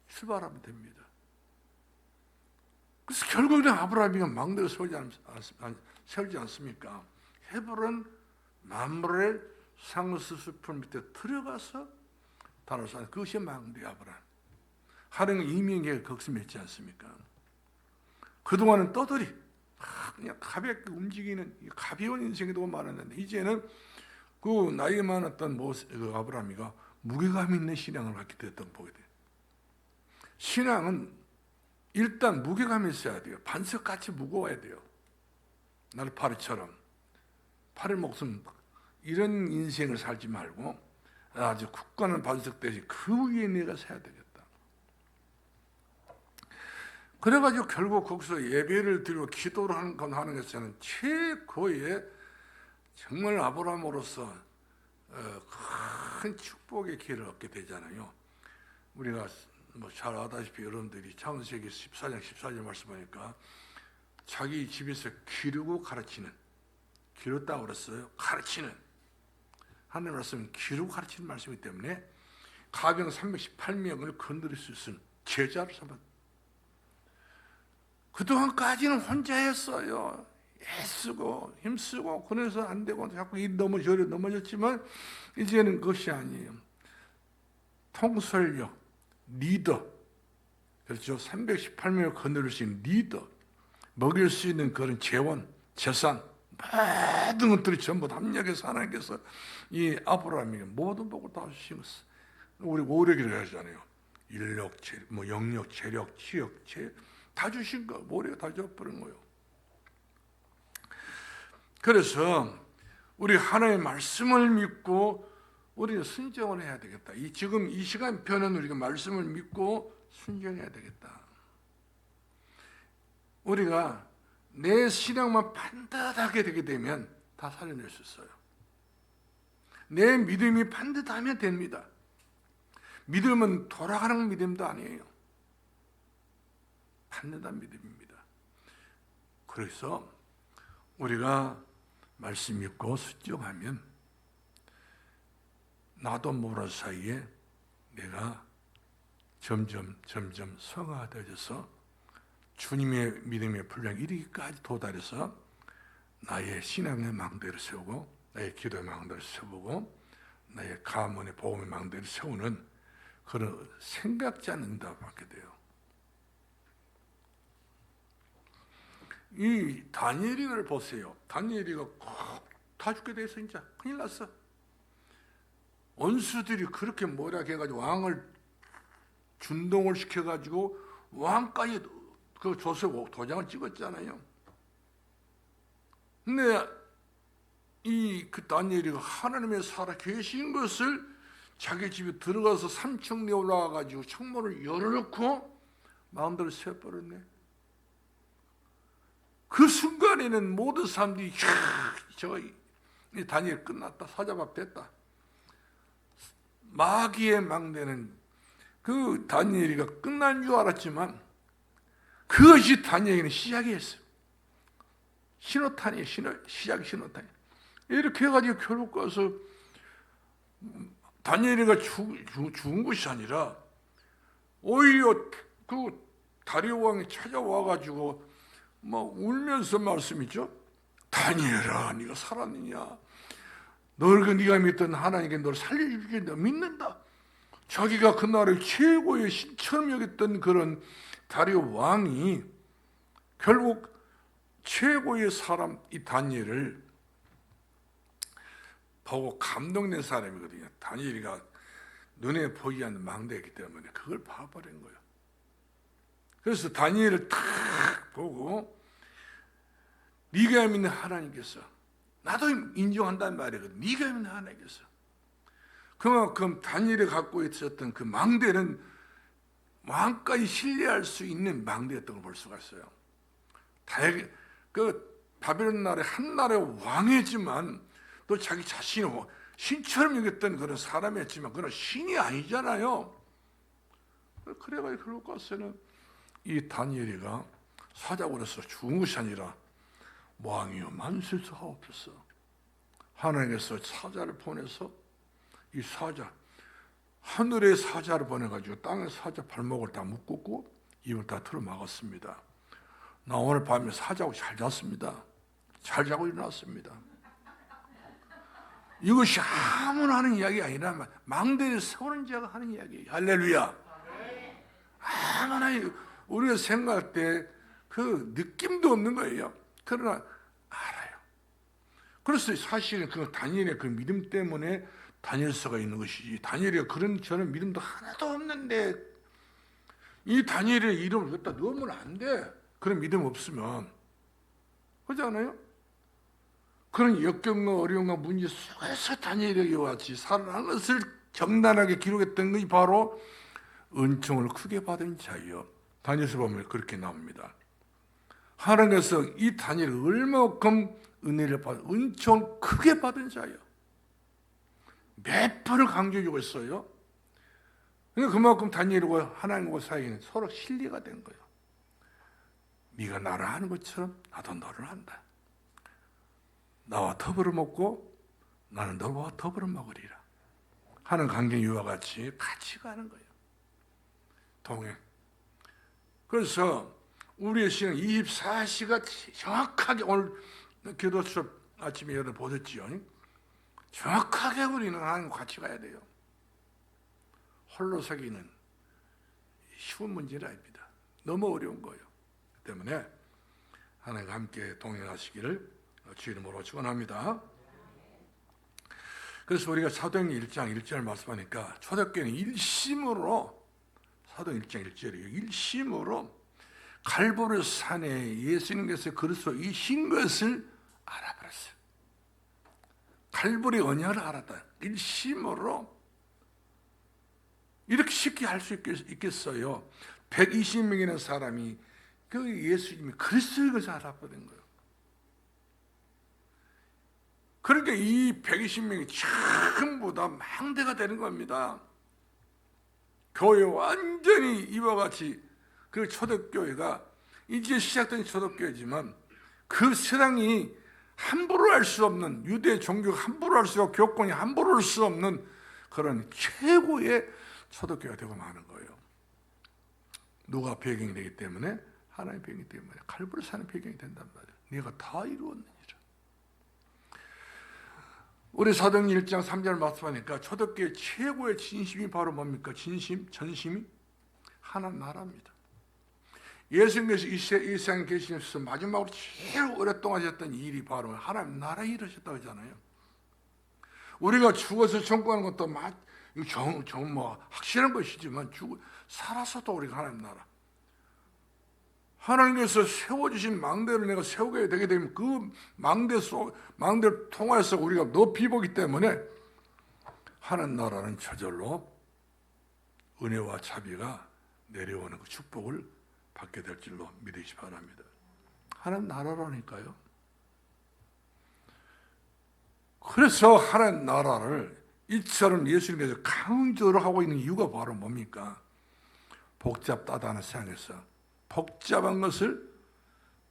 출발하면 됩니다. 그래서 결국은 아브라함이 망대를 세우지 않습니까? 헤브론 만물의 상수숲 밑에 들어가서 단을 쌓는 그것이 망대 아브라함. 하나님은 이민계가 걱정했지 않습니까? 그동안은 떠들이 그냥 가볍게 움직이는 가벼운 인생이 너무 많았는데 이제는 그 나이 많았던 그 아브라함이가 무게감 있는 신앙을 갖게 됐던 보게 돼요. 신앙은 일단 무게감이 있어야 돼요. 반석같이 무거워야 돼요. 날파리처럼 파리 목숨 이런 인생을 살지 말고 아주 굳건한 반석 대신 그 위에 내가 서야 되겠다. 그래가지고 결국 거기서 예배를 드리고 기도를 하는 것은 최고의 정말 아브라함으로서 큰 축복의 기회를 얻게 되잖아요. 우리가 잘 아다시피 여러분들이 창세기 14장 14절 말씀하니까 자기 집에서 기르고 가르치는, 기르다고 그랬어요. 가르치는 하나님 말씀은 기르고 가르치는 말씀이기 때문에 가병 318명을 건드릴 수 있는 제자를 삼았다. 그동안까지는 혼자였어요. 애쓰고 힘쓰고 그래서 안 되고 자꾸 넘어졌지만 이제는 그것이 아니에요. 통솔력, 리더, 그렇죠. 318명을 건드릴 수 있는 리더, 먹일 수 있는 그런 재원, 재산, 모든 것들이 전부 합력해서 하나님께서 이 아브라함에게 모든 복을 다 주신 것을 우리 오력이라고 하잖아요. 인력, 영력, 재력, 치역, 다 주신 거, 모래가 다 줘버린 거예요. 그래서 우리 하나님의 말씀을 믿고 우리는 순종을 해야 되겠다. 지금 이 시간표는 우리가 말씀을 믿고 순종해야 되겠다. 우리가 내 신앙만 반듯하게 되게 되면 다 살려낼 수 있어요. 내 믿음이 반듯하면 됩니다. 믿음은 돌아가는 믿음도 아니에요. 반듯한 믿음입니다. 그래서 우리가 말씀 믿고 순종하면 나도 모르는 사이에 내가 점점 성화되어져서 주님의 믿음의 분량 이르기까지 도달해서 나의 신앙의 망대를 세우고 나의 기도의 망대를 세우고 나의 가문의 복음의 망대를 세우는 그런 생각지 않는 응답을 받게 돼요. 이 다니엘을 보세요. 다니엘이가 다 죽게 돼서 진짜 큰일 났어. 원수들이 그렇게 모략해가지고 왕을 준동을 시켜가지고 왕까지 그 조세 도장을 찍었잖아요. 근데 그 다니엘이가 하나님의 살아 계신 것을 자기 집에 들어가서 3층에 올라가가지고 창문을 열어놓고 마음대로 세워버렸네. 그 순간에는 모든 사람들이 이 다니엘 끝났다. 사자밥 됐다. 마귀의 망대는 그 다니엘이가 끝난 줄 알았지만 그것이 다니엘에게는 시작이었어요. 신호탄이에요. 시작이 신호탄이에요. 이렇게 해가지고 결국 가서 다니엘이가 죽은 것이 아니라 오히려 그 다리오 왕이 찾아와가지고 울면서 말씀이죠. 다니엘아, 네가 살았느냐? 네가 믿던 하나님께 너를 살려주겠게 너 믿는다. 자기가 그날의 최고의 신처럼 여겼던 그런 다리오 왕이 결국 최고의 사람 이 다니엘을 보고 감동된 사람이거든요. 다니엘이가 눈에 보이지 않는 망대이기 때문에 그걸 봐버린 거예요. 그래서 다니엘을 탁 보고 네가 믿는 하나님께서, 나도 인정한다는 말이거든. 네가 믿는 하나님께서 그만큼 다니엘이 갖고 있었던 그 망대는 왕까지 신뢰할 수 있는 망대였던 걸 볼 수가 있어요. 그 바벨론 나라의 한 나라의 왕이지만 또 자기 자신을 신처럼 여겼던 그런 사람이었지만 그건 신이 아니잖아요. 그래가지고 결국 가서는 이 다니엘이가 사자굴에서 죽은 것이 아니라 왕이여 만실수하옵소서. 하나님께서 사자를 보내서 이 사자 하늘의 사자를 보내가지고 땅의 사자 발목을 다 묶고 입을 다 틀어 막았습니다. 나 오늘 밤에 사자하고 잘 잤습니다. 잘 자고 일어났습니다. 이것이 아무나 하는 이야기가 아니라 망대에 세우는 자가 하는 이야기예요. 할렐루야. 아무나 우리가 생각할 때 그 느낌도 없는 거예요. 그러나 알아요. 그래서 사실은 그 다니엘의 그 믿음 때문에 다니엘서가 있는 것이지, 다니엘이 그런 저런 믿음도 하나도 없는데 이 다니엘의 이름을 갖다 넣으면 안 돼. 그런 믿음 없으면. 그렇지 않아요? 그런 역경과 어려움과 문제 속에서 다니엘에게 같이 살아난 것을 정단하게 기록했던 것이 바로 은총을 크게 받은 자예요. 다니엘서 보면 그렇게 나옵니다. 하나님께서 이 다니엘을 얼마큼 은혜를 받은, 은총을 크게 받은 자예요. 몇 번을 강조해주고 있어요. 그러니까 그만큼 다니엘과 하나님과 사이에는 서로 신뢰가 된 거예요. 네가 나를 하는 것처럼 나도 너를 한다. 나와 더불어 먹고 나는 너와 더불어 먹으리라 하는 관계 이와 같이 가는 거예요. 동행. 그래서 우리의 신앙 24시가 정확하게, 오늘 기도 수업 아침에 여러분 보셨지요? 정확하게 우리는 하나님과 같이 가야 돼요. 홀로 서기는 쉬운 문제는 아닙니다. 너무 어려운 거예요. 그 때문에 하나님과 함께 동행하시기를 주의 이름으로 축원합니다. 그래서 우리가 사도행전 1장 1절을 말씀하니까 초대교회는 일심으로, 사도행전 1장 1절이에요. 일심으로 갈보리 산에 예수님께서 그리스도이신 것을 알아버렸어요. 갈보리 언약을 알았다. 일심으로. 이렇게 쉽게 할 수 있겠어요? 120명이나 사람이 그 예수님이 그리스도인 것을 알아버린 거예요. 그러니까 이 120명이 전부 다 망대가 되는 겁니다. 교회 완전히 이와 같이, 그 초대교회가 이제 시작된 초대교회지만 그 세상이 함부로 할 수 없는, 유대 종교가 함부로 할 수 없고 교권이 함부로 할 수 없는 그런 최고의 초대교회가 되고 마는 거예요. 누가 배경이 되기 때문에? 하나님의 배경이 때문에. 갈보리 산의 배경이 된단 말이에요. 네가 다 이루었느니라. 우리 사도행전 1장 3절 말씀하니까 초대교회 최고의 진심이 바로 뭡니까? 전심이 하나님 나라입니다. 예수님께서 이 세상에 계시면서 마지막으로 제일 오랫동안 하셨던 일이 바로 하나님 나라 일을 하셨다고 하잖아요. 우리가 죽어서 천국 가는 것도 확실한 것이지만 살아서도 우리가 하나님 나라, 하나님께서 세워주신 망대를 내가 세우게 되게 되면 그 망대를 통해서 우리가 높이 보기 때문에 하나님 나라는 저절로 은혜와 자비가 내려오는 그 축복을 받게 될 줄로 믿으시기 바랍니다. 하나님 나라라니까요. 그래서 하나님 나라를 이처럼 예수님께서 강조를 하고 있는 이유가 바로 뭡니까? 복잡하다는 세상에서 복잡한 것을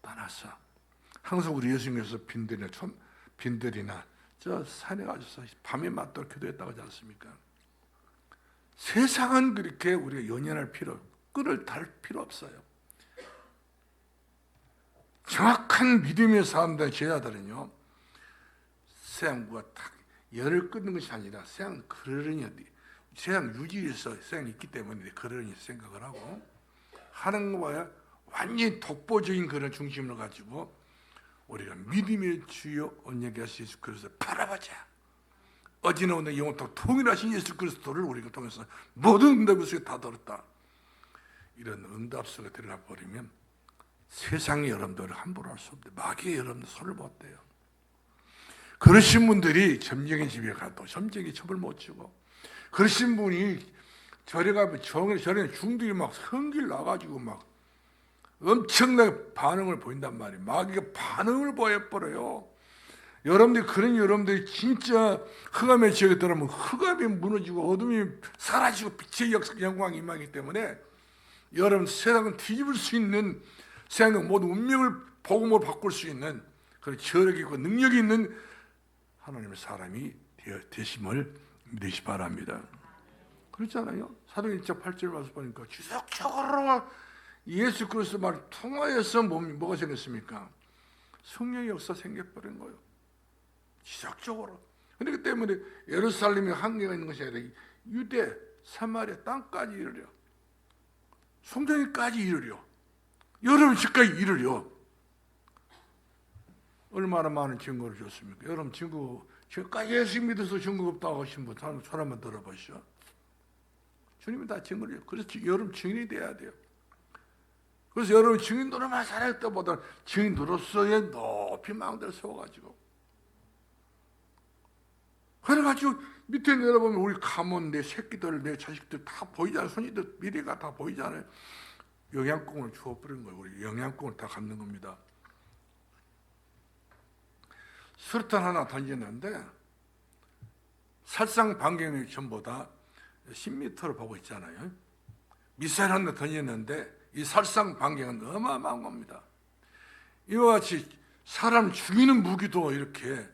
떠나서, 항상 우리 예수님께서 빈들이나 저 산에 가셔서 밤에 맞도록 기도했다고 하지 않습니까? 세상은 그렇게 우리가 연연할 끈을 달 필요 없어요. 정확한 믿음의 사람들, 제자들은요, 세상과 딱 열을 끊는 것이 아니라 세상은 그러려니, 세상 유지에서 세상이 있기 때문에 그러려니 생각을 하고, 하나님과 완전히 독보적인 그런 중심을 가지고 우리가 믿음의 주요 언약의 예수 그리스도를 바라보자. 어제나 오늘 영원토록 통일하신 예수 그리스도를 우리가 통해서 모든 응답 속에 다 들었다. 이런 응답 속에 들어가 버리면 세상의 여러분들을 함부로 할 수 없대. 마귀의 여러분들 손을 못 대요. 그러신 분들이 점쟁이 집에 가도 점쟁이 첩을 못 치고, 그러신 분이 절에 가면 절에 중들이 막 성길 나가지고 막 엄청나게 반응을 보인단 말이에요. 마귀가 반응을 보여버려요. 여러분들이 진짜 흑암의 지역에 들어가면 흑암이 무너지고 어둠이 사라지고 빛의 영광이 임하기 때문에 여러분 세상은 뒤집을 수 있는, 세상의 모든 운명을 복음으로 바꿀 수 있는 그런 저력이 있고 능력이 있는 하나님의 사람이 되심을 믿으시 바랍니다. 그렇잖아요. 사도행 1장 8절 말씀 보니까 지속적으로 예수 그리스도 말 통하여서 몸이 뭐가 생겼습니까? 성령의 역사 생겨버린 거예요. 지속적으로. 그렇기 때문에 예루살렘에 한계가 있는 것이 아니라 유대, 사마리아 땅까지 이르려. 성전에까지 이르려. 여러분 집까지 이르려. 얼마나 많은 증거를 줬습니까? 여러분 지금까지 예수 믿어서 증거 없다고 하신 분 손 한번 들어보시죠. 주님이 다 증거를 줘요. 그래서 여러분 증인이 돼야 돼요. 그래서 여러분 증인으로만 살았다 보다 증인으로서의 높이 망대를 세워가지고 그래가지고 밑에 내려보면 우리 가문, 내 새끼들, 내 자식들 다 보이잖아요. 손님들 미래가 다 보이잖아요. 영양권을 주어버린 거예요. 우리 영양권을 다 갖는 겁니다. 수류탄 하나 던지는데 살상 반경이 전부 다 10m를 보고 있잖아요. 미사일 하나 던졌는데 이 살상 반경은 어마어마한 겁니다. 이와 같이 사람 죽이는 무기도 이렇게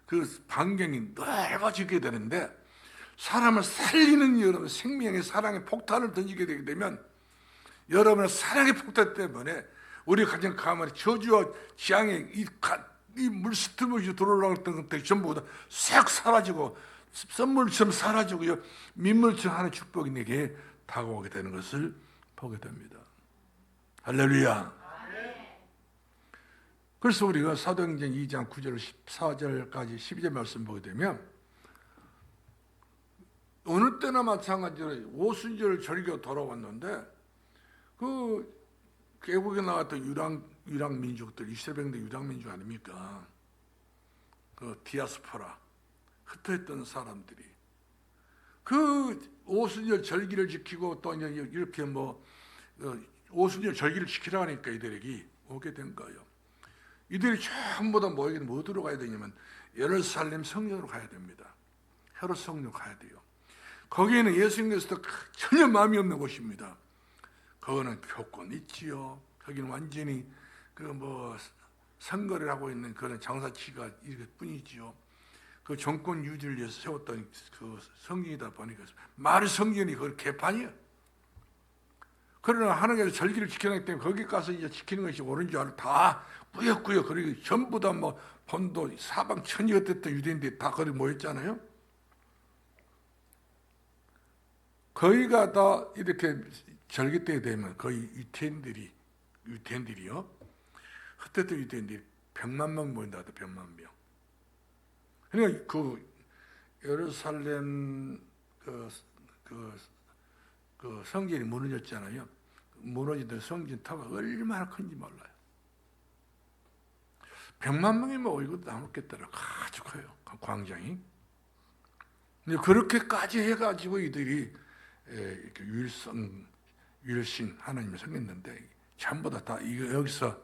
그 반경이 넓어지게 되는데 사람을 살리는 여러분 생명의 사랑의 폭탄을 던지게 되게 되면 여러분의 사랑의 폭탄 때문에 우리 가정 가만히 저주와 재앙의 이 물스트물이 들어오려고 했던 것들이 전부 다 싹 사라지고 선물처럼 사라지고요. 민물처럼 하는 축복이 내게 다가오게 되는 것을 보게 됩니다. 할렐루야. 그래서 우리가 사도행전 2장 9절 14절까지 12절 말씀 보게 되면 어느 때나 마찬가지로 오순절 절기가 돌아왔는데 그 외국에 나왔던 유랑 민족들, 이스라엘의 유랑 민족 아닙니까? 그 디아스포라 흩어졌던 사람들이 그 오순절 절기를 지키고 또 이렇게 오순절 절기를 지키라 하니까 이들에게 오게 된 거예요. 이들이 전부 다 모이기는 어디로 가야 되냐면 예루살렘 성령으로 가야 됩니다. 헤롯 성령 가야 돼요. 거기에는 예수님께서도 전혀 마음이 없는 곳입니다. 거기는 교권 있지요. 거기는 완전히 선거를 하고 있는 그런 장사치가 이것 뿐이지요. 그 정권 유지를 위해서 세웠던 그 성경이다 보니까 말의 성경이 그걸 개판이야. 그러나 하나님께서 절기를 지켜놨기 때문에 거기 가서 이제 지키는 것이 옳은 줄 알고 다 꾸역꾸역 그리고 전부 다 본도 사방 천지가 됐던 유대인들이 다 거기 모였잖아요. 거기가 다 이렇게 절기 때 되면 거의 유대인들이요. 흩어졌던 유대인들이 100만 명 모인다 하다 100만 명. 그러니까 그 예루살렘 그 성전이 무너졌잖아요. 무너지던 성전 터가 얼마나 큰지 몰라요. 100만 명이 모이고 남았겠더라. 아주 커요. 광장이. 근데 그렇게까지 해가지고 이들이 유일신 하나님을 섬겼는데 전부 다 이거 여기서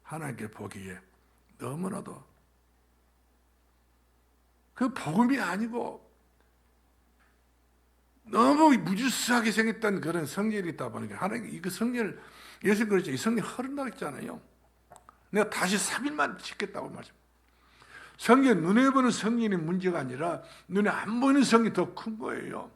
하나님께 보기에 너무나도 그 복음이 아니고 너무 무질서하게 생겼던 그런 성전이 있다 보니까 하나님 이거 성전을 예수 그렇죠. 이 성전 허른다고 했잖아요. 내가 다시 3일만 짓겠다고 말씀. 성전 눈에 보는 성전이 문제가 아니라 눈에 안 보이는 성전이 더 큰 거예요.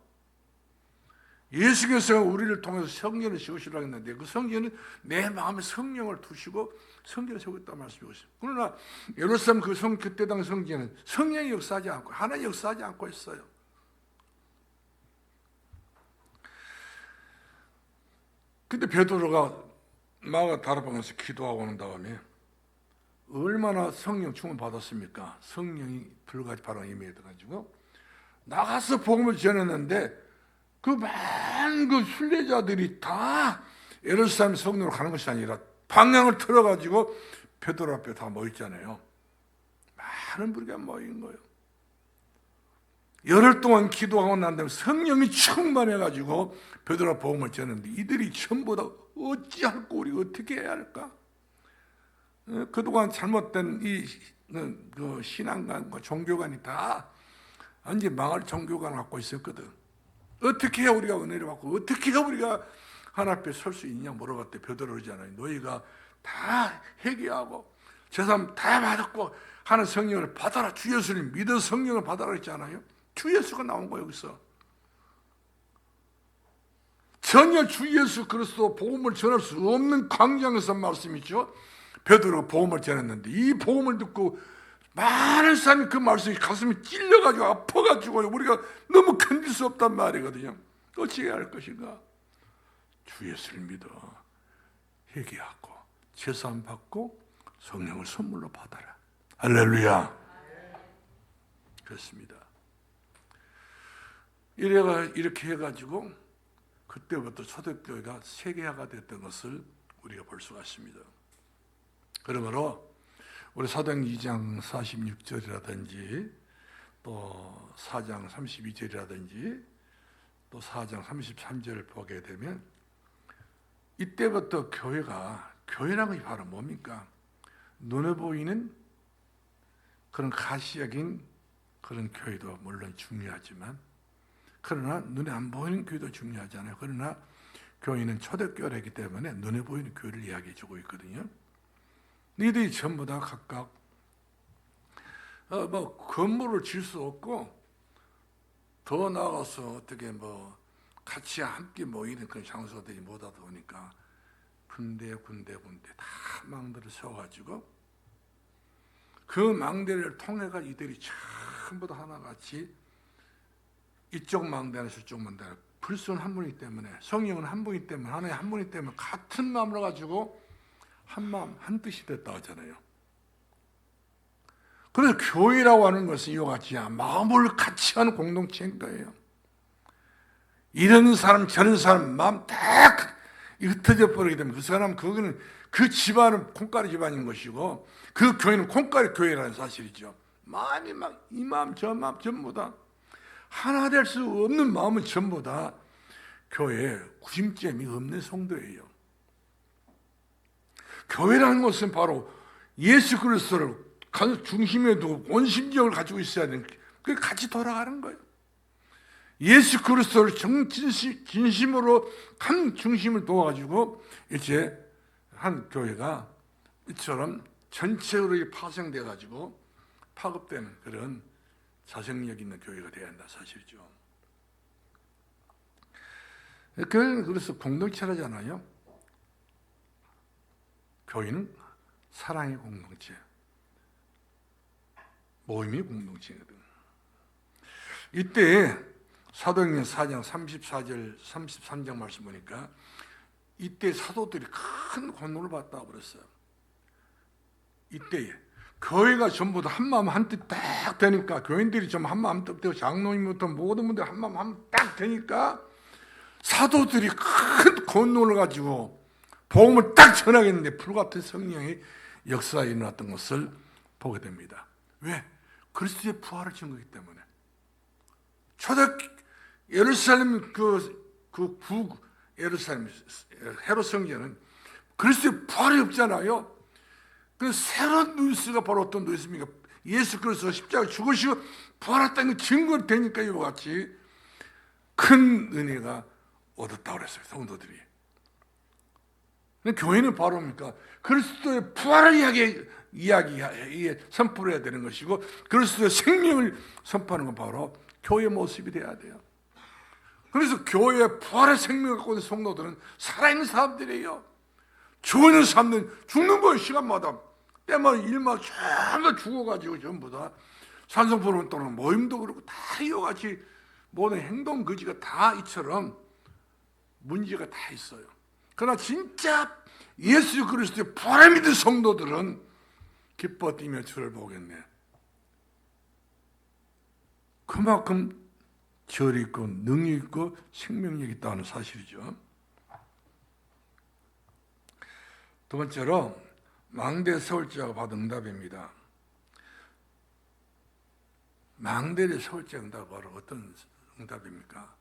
예수께서 우리를 통해서 성전을 세우시라고 했는데 그 성전은 내 마음에 성령을 두시고 성전을 세우겠다고 말씀하셨어요. 그러나 예루살렘 그때 당 성전은 성령이 역사하지 않고 하나님 역사하지 않고 있어요. 근데 베드로가 마가 다락방에서 기도하고 난 다음에 얼마나 성령 충만 받았습니까? 성령이 불같이 바로 임해가지고 나가서 복음을 전했는데 그 많은 그 순례자들이 다 예루살렘 성령으로 가는 것이 아니라 방향을 틀어가지고 베드로 앞에 다 모였잖아요. 많은 무리가 모인 거예요. 열흘 동안 기도하고 난 다음에 성령이 충만해가지고 베드로 복음을 전했는데 이들이 전부 다 어찌할 거 우리 어떻게 해야 할까? 그동안 잘못된 그 신앙관과 종교관이 다 완전 망할 종교관을 갖고 있었거든. 어떻게 해야 우리가 은혜를 받고 어떻게 해야 우리가 하나님 앞에 설 수 있냐 물어봤대. 베드로 그러잖아요. 너희가 다 회개하고 저 사람 다 받았고 하는 성령을 받아라. 주 예수님 믿어 성령을 받아라 했잖아요. 주 예수가 나온 거예요. 여기서 전혀 주 예수 그리스도 복음을 전할 수 없는 광장에서 말씀이죠. 베드로가 복음을 전했는데 이 복음을 듣고 많은 사람이 그 말씀이 가슴이 찔려가지고 아파가지고 우리가 너무 견딜 수 없단 말이거든요. 어찌 해야 할 것인가? 주 예수를 믿어 회개하고 제사함 받고 성령을 선물로 받아라. 할렐루야. 그렇습니다. 이렇게 해가지고 그때부터 초대교회가 세계화가 됐던 것을 우리가 볼 수가 있습니다. 그러므로 우리 사도행 2장 46절이라든지 또 4장 32절이라든지 또 4장 33절을 보게 되면 이때부터 교회라는 게 바로 뭡니까? 눈에 보이는 그런 가시적인 그런 교회도 물론 중요하지만 그러나 눈에 안 보이는 교회도 중요하잖아요. 그러나 교회는 초대교회이기 때문에 눈에 보이는 교회를 이야기해 주고 있거든요. 너희들이 전부 다 각각 건물을 질 수 없고 더 나아가서 어떻게 같이 함께 모이는 그런 장소들이 못 하다 보니까 군데 다 망대를 세워가지고 그 망대를 통해가 이들이 전부 다 하나같이 이쪽 망대나 저쪽 망대 그리스도는 한 분이기 때문에 성령은 한 분이기 때문에 하나의 한 분이기 때문에 같은 마음을 가지고 한 마음 한 뜻이 됐다 하잖아요. 그래서 교회라고 하는 것은 이와 같이 마음을 같이 하는 공동체인 거예요. 이런 사람 저런 사람 마음 딱 흩어져 버리게 되면 그 사람 그거는 그 집안은 콩가루 집안인 것이고 그 교회는 콩가루 교회라는 사실이죠. 많이 이 마음 저 마음 전부 다 하나 될 수 없는 마음은 전부 다 교회에 구심점이 없는 성도예요. 교회라는 것은 바로 예수 그리스도를 중심에 두고 원심력을 가지고 있어야 되는 그게 같이 돌아가는 거예요. 예수 그리스도를 진심으로 한 중심을 두어가지고 이제 한 교회가 이처럼 전체로 파생돼 가지고 파급되는 그런 자생력 있는 교회가 되어야 한다 사실이죠. 교회는 그래서 공동체라잖아요. 교회는 사랑의 공동체, 모임의 공동체거든. 이때 사도행전 4장 34절 33장 말씀 보니까 이때 사도들이 큰 권능을 받다 그랬어요. 이때에 교회가 전부 다 한마음 한뜻 딱 되니까 교인들이 좀 한마음 한뜻 되고 장로님부터 모든 분들이 한마음 한뜻 딱 되니까 사도들이 큰 권능을 가지고 복음을 딱 전하겠는데 불같은 성령의 역사가 일어났던 것을 보게 됩니다. 왜? 그리스도의 부활을 증거하기 때문에. 초대 예루살렘 예루살렘 헤롯 성전은 그리스도의 부활이 없잖아요. 그 새로운 뉴스가 바로 어떤 뉴스입니까? 예수 그리스도가 십자가에 죽으시고 부활했다는 증거가 되니까 이와 같이 큰 은혜가 얻었다고 그랬어요. 성도들이. 교회는 바로 뭡니까? 그리스도의 부활을 선포를 해야 되는 것이고 그리스도의 생명을 선포하는 건 바로 교회의 모습이 돼야 돼요. 그래서 교회의 부활의 생명을 갖고 있는 성도들은 살아있는 사람들이에요. 죽는 사람들은 죽는 거예요. 시간마다 때마다 일마다 전부 죽어가지고 전부 다 산성포로 또는 모임도 그렇고 다 이와 같이 모든 행동 거지가 다 이처럼 문제가 다 있어요. 그러나 진짜 예수 그리스도의 부활을 믿는 성도들은 기뻐 뛰며 주를 보겠네. 그만큼 절이 있고 능이 있고 생명력이 있다는 사실이죠. 두 번째로 망대 세울 자가 받은 응답입니다. 망대를 세울 자 응답은 바로 어떤 응답입니까?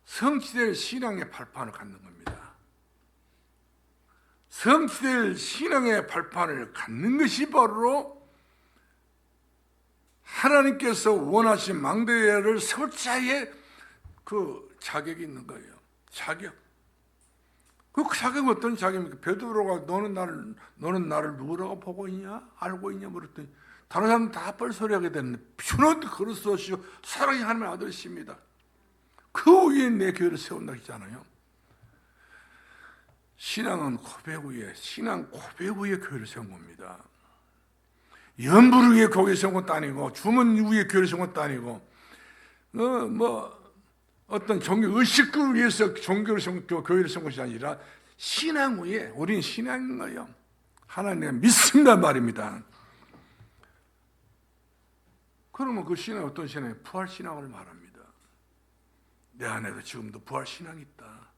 성취될 신앙의 발판을 갖는 겁니다. 성취될 신앙의 발판을 갖는 것이 바로 하나님께서 원하신 망대를 세울 자의 그 자격이 있는 거예요. 자격. 그 자격은 어떤 자격입니까? 베드로가 너는 나를 누구라고 보고 있냐? 알고 있냐? 물었더니 다른 사람은 다 뻘소리하게 되는데 주는 그리스도시요 사랑이 하나님의 아들이십니다. 그 위에 내 교회를 세운다 했잖아요. 신앙은 고백 위에 교회를 세운 겁니다. 연불을 위해 교회를 세운 것도 아니고 주문 위에 교회를 세운 것도 아니고 어떤 종교 의식을 위해서 종교를 세운 교회를 세운 것이 아니라 신앙 위에 우리는 신앙인 거예요. 하나님 믿습니다 말입니다. 그러면 그 신앙이 어떤 신앙이에요? 부활신앙을 말합니다. 내 안에도 지금도 부활신앙이 있다.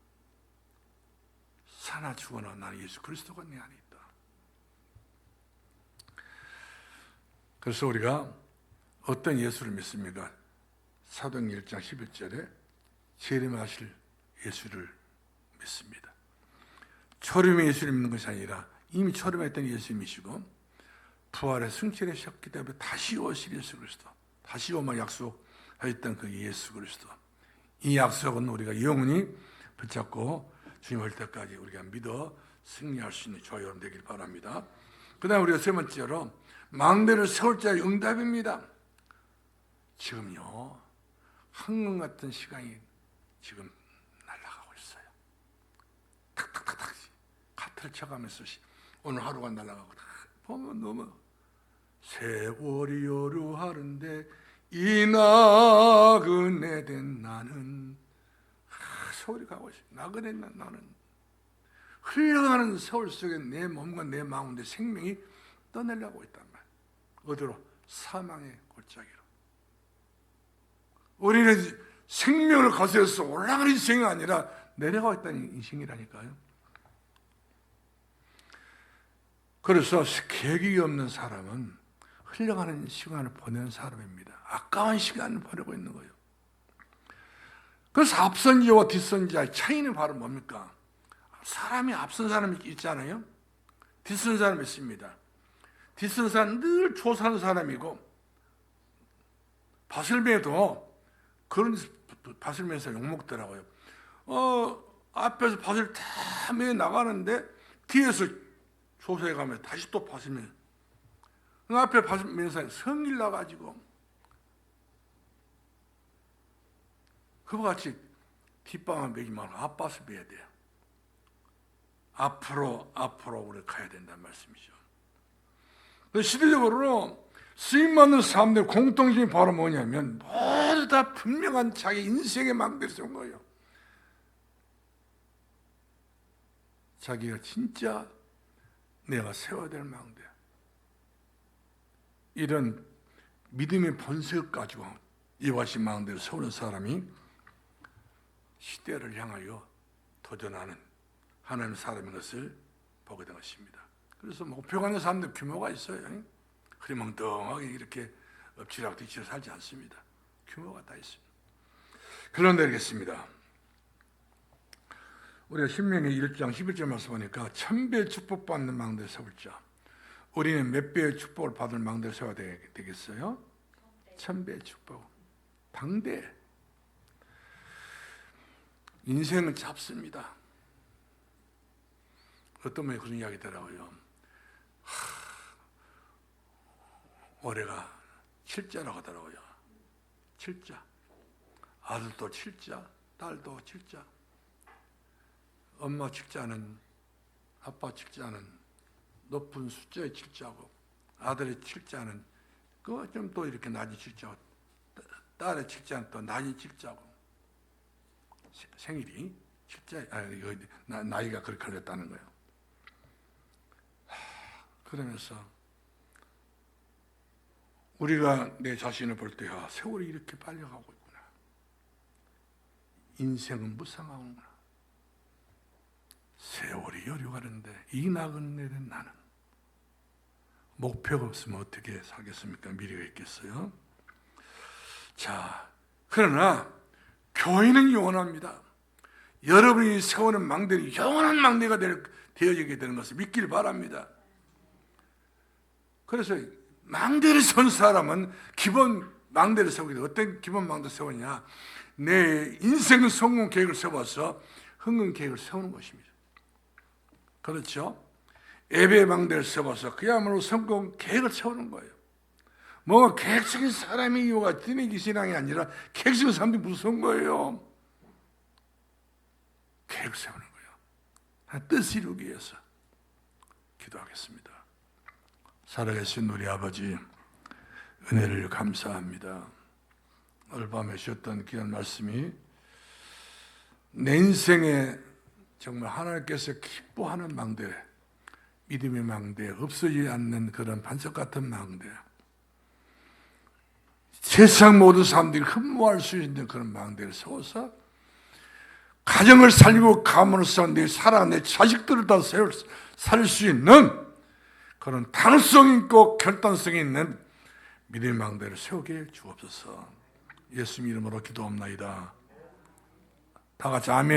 사나 죽어나 나는 예수 그리스도가 내 안에 있다. 그래서 우리가 어떤 예수를 믿습니까? 사도행전 1장 11절에 재림하실 예수를 믿습니다. 초림의 예수를 믿는 것이 아니라 이미 초림했던 예수님이시고 부활의 승천하셨기 때문에 다시 오실 예수 그리스도, 다시 오마 약속하였던 그 예수 그리스도, 이 약속은 우리가 영원히 붙잡고 주님 올 때까지 우리가 믿어 승리할 수 있는 저와 여러분 되길 바랍니다. 그 다음에 우리가 세 번째로 망대를 세울 자의 응답입니다. 지금요 황금 같은 시간이 지금 날아가고 있어요. 탁탁탁탁 카트를 쳐가면서 오늘 하루가 날아가고 보면 너무 세월이 여류하는데 이 나그네 된 나는 세월이 가고 있어요. 나그네 된 나는 흘러가는 세월 속에 내 몸과 내 마음과 내 생명이 떠내려고 있단 말이에요. 어디로? 사망의 골짜기로. 우리는 생명을 거스려서 올라가는 인생이 아니라 내려가고 있다는 인생이라니까요. 그래서 계획이 없는 사람은 흘러가는 시간을 보내는 사람입니다. 아까운 시간을 보내고 있는 거예요. 그래서 앞선 자와 뒤선 자의 차이는 바로 뭡니까? 사람이 앞선 사람이 있잖아요. 뒤선 사람이 있습니다. 뒤선 사람은 늘 조사하는 사람이고 바슬매도 그런 바슬매에서 욕먹더라고요. 앞에서 바슬 다 매 나가는데 뒤에서 조사해 가면 다시 또 바슬매. 그 앞에 바슬매에서 성일 나가지고 그와 같이 뒷방을 매기 말고 앞밭을 매야 돼요. 앞으로 우리 가야 된다는 말씀이죠. 시대적으로 쓰임받는 사람들의 공통점이 바로 뭐냐면 모두 다 분명한 자기 인생의 망대를 세운 거예요. 자기가 진짜 내가 세워야 될 망대. 이런 믿음의 본색을 가지고 이와 같이 망대를 세우는 사람이 시대를 향하여 도전하는 하나님의 사람인 것을 보게 된 것입니다. 그래서 목표가 있는 사람들 규모가 있어요. 흐리멍텅하게 이렇게 엎치락뒤치락 살지 않습니다. 규모가 다 있습니다. 결론 내리겠습니다. 우리가 신명기 1장 11절 말씀 보니까 1000배의 축복받는 망대를 세울 자. 우리는 몇 배의 축복을 받을 망대를 세워야 되겠어요? 1000배의 축복. 방대. 인생은 짧습니다. 어떤 분이 그런 이야기 더라고요. 올해가 7자라고 하더라고요. 7자. 아들도 7자, 딸도 7자. 엄마 7자는, 아빠 7자는 높은 숫자의 7자고, 아들의 7자는 그 좀 또 이렇게 낮은 7자고, 딸의 7자는 또 낮은 7자고. 생일이 7자, 나이가 그렇게 걸렸다는 거예요. 그러면서 우리가 내 자신을 볼 때 세월이 이렇게 빨리 가고 있구나. 인생은 무상하구나. 세월이 여류가는데 이 나그네 된 나는 목표가 없으면 어떻게 살겠습니까? 미래가 있겠어요? 자, 그러나 교회는 영원합니다. 여러분이 세우는 망대는 영원한 망대가 되어지게 되는 것을 믿길 바랍니다. 그래서 망대를 세운 사람은 기본 망대를 세우게 돼. 어떤 기본 망대를 세우냐? 내 인생 성공 계획을 세워서 흥행 계획을 세우는 것입니다. 그렇죠? 예배 망대를 세워서 그야말로 성공 계획을 세우는 거예요. 뭔가 계획적인 사람의 이유가 디네기 신앙이 아니라 계획적인 사람들이 무서운 거예요. 계획 세우는 거예요. 한 뜻을 이루기 위해서. 기도하겠습니다. 살아계신 우리 아버지, 은혜를 감사합니다. 오늘 밤에 주셨던 귀한 말씀이 내 인생에 정말 하나님께서 기뻐하는 망대, 믿음의 망대, 없어지지 않는 그런 반석 같은 망대, 세상 모든 사람들이 흠모할 수 있는 그런 망대를 세워서 가정을 살리고 가문으로서 내 사랑, 내 자식들을 다 살 수 있는 그런 단호성 있고 결단성 있는 믿음의 망대를 세우게 주옵소서. 예수님 이름으로 기도합나이다. 다 같이 아멘.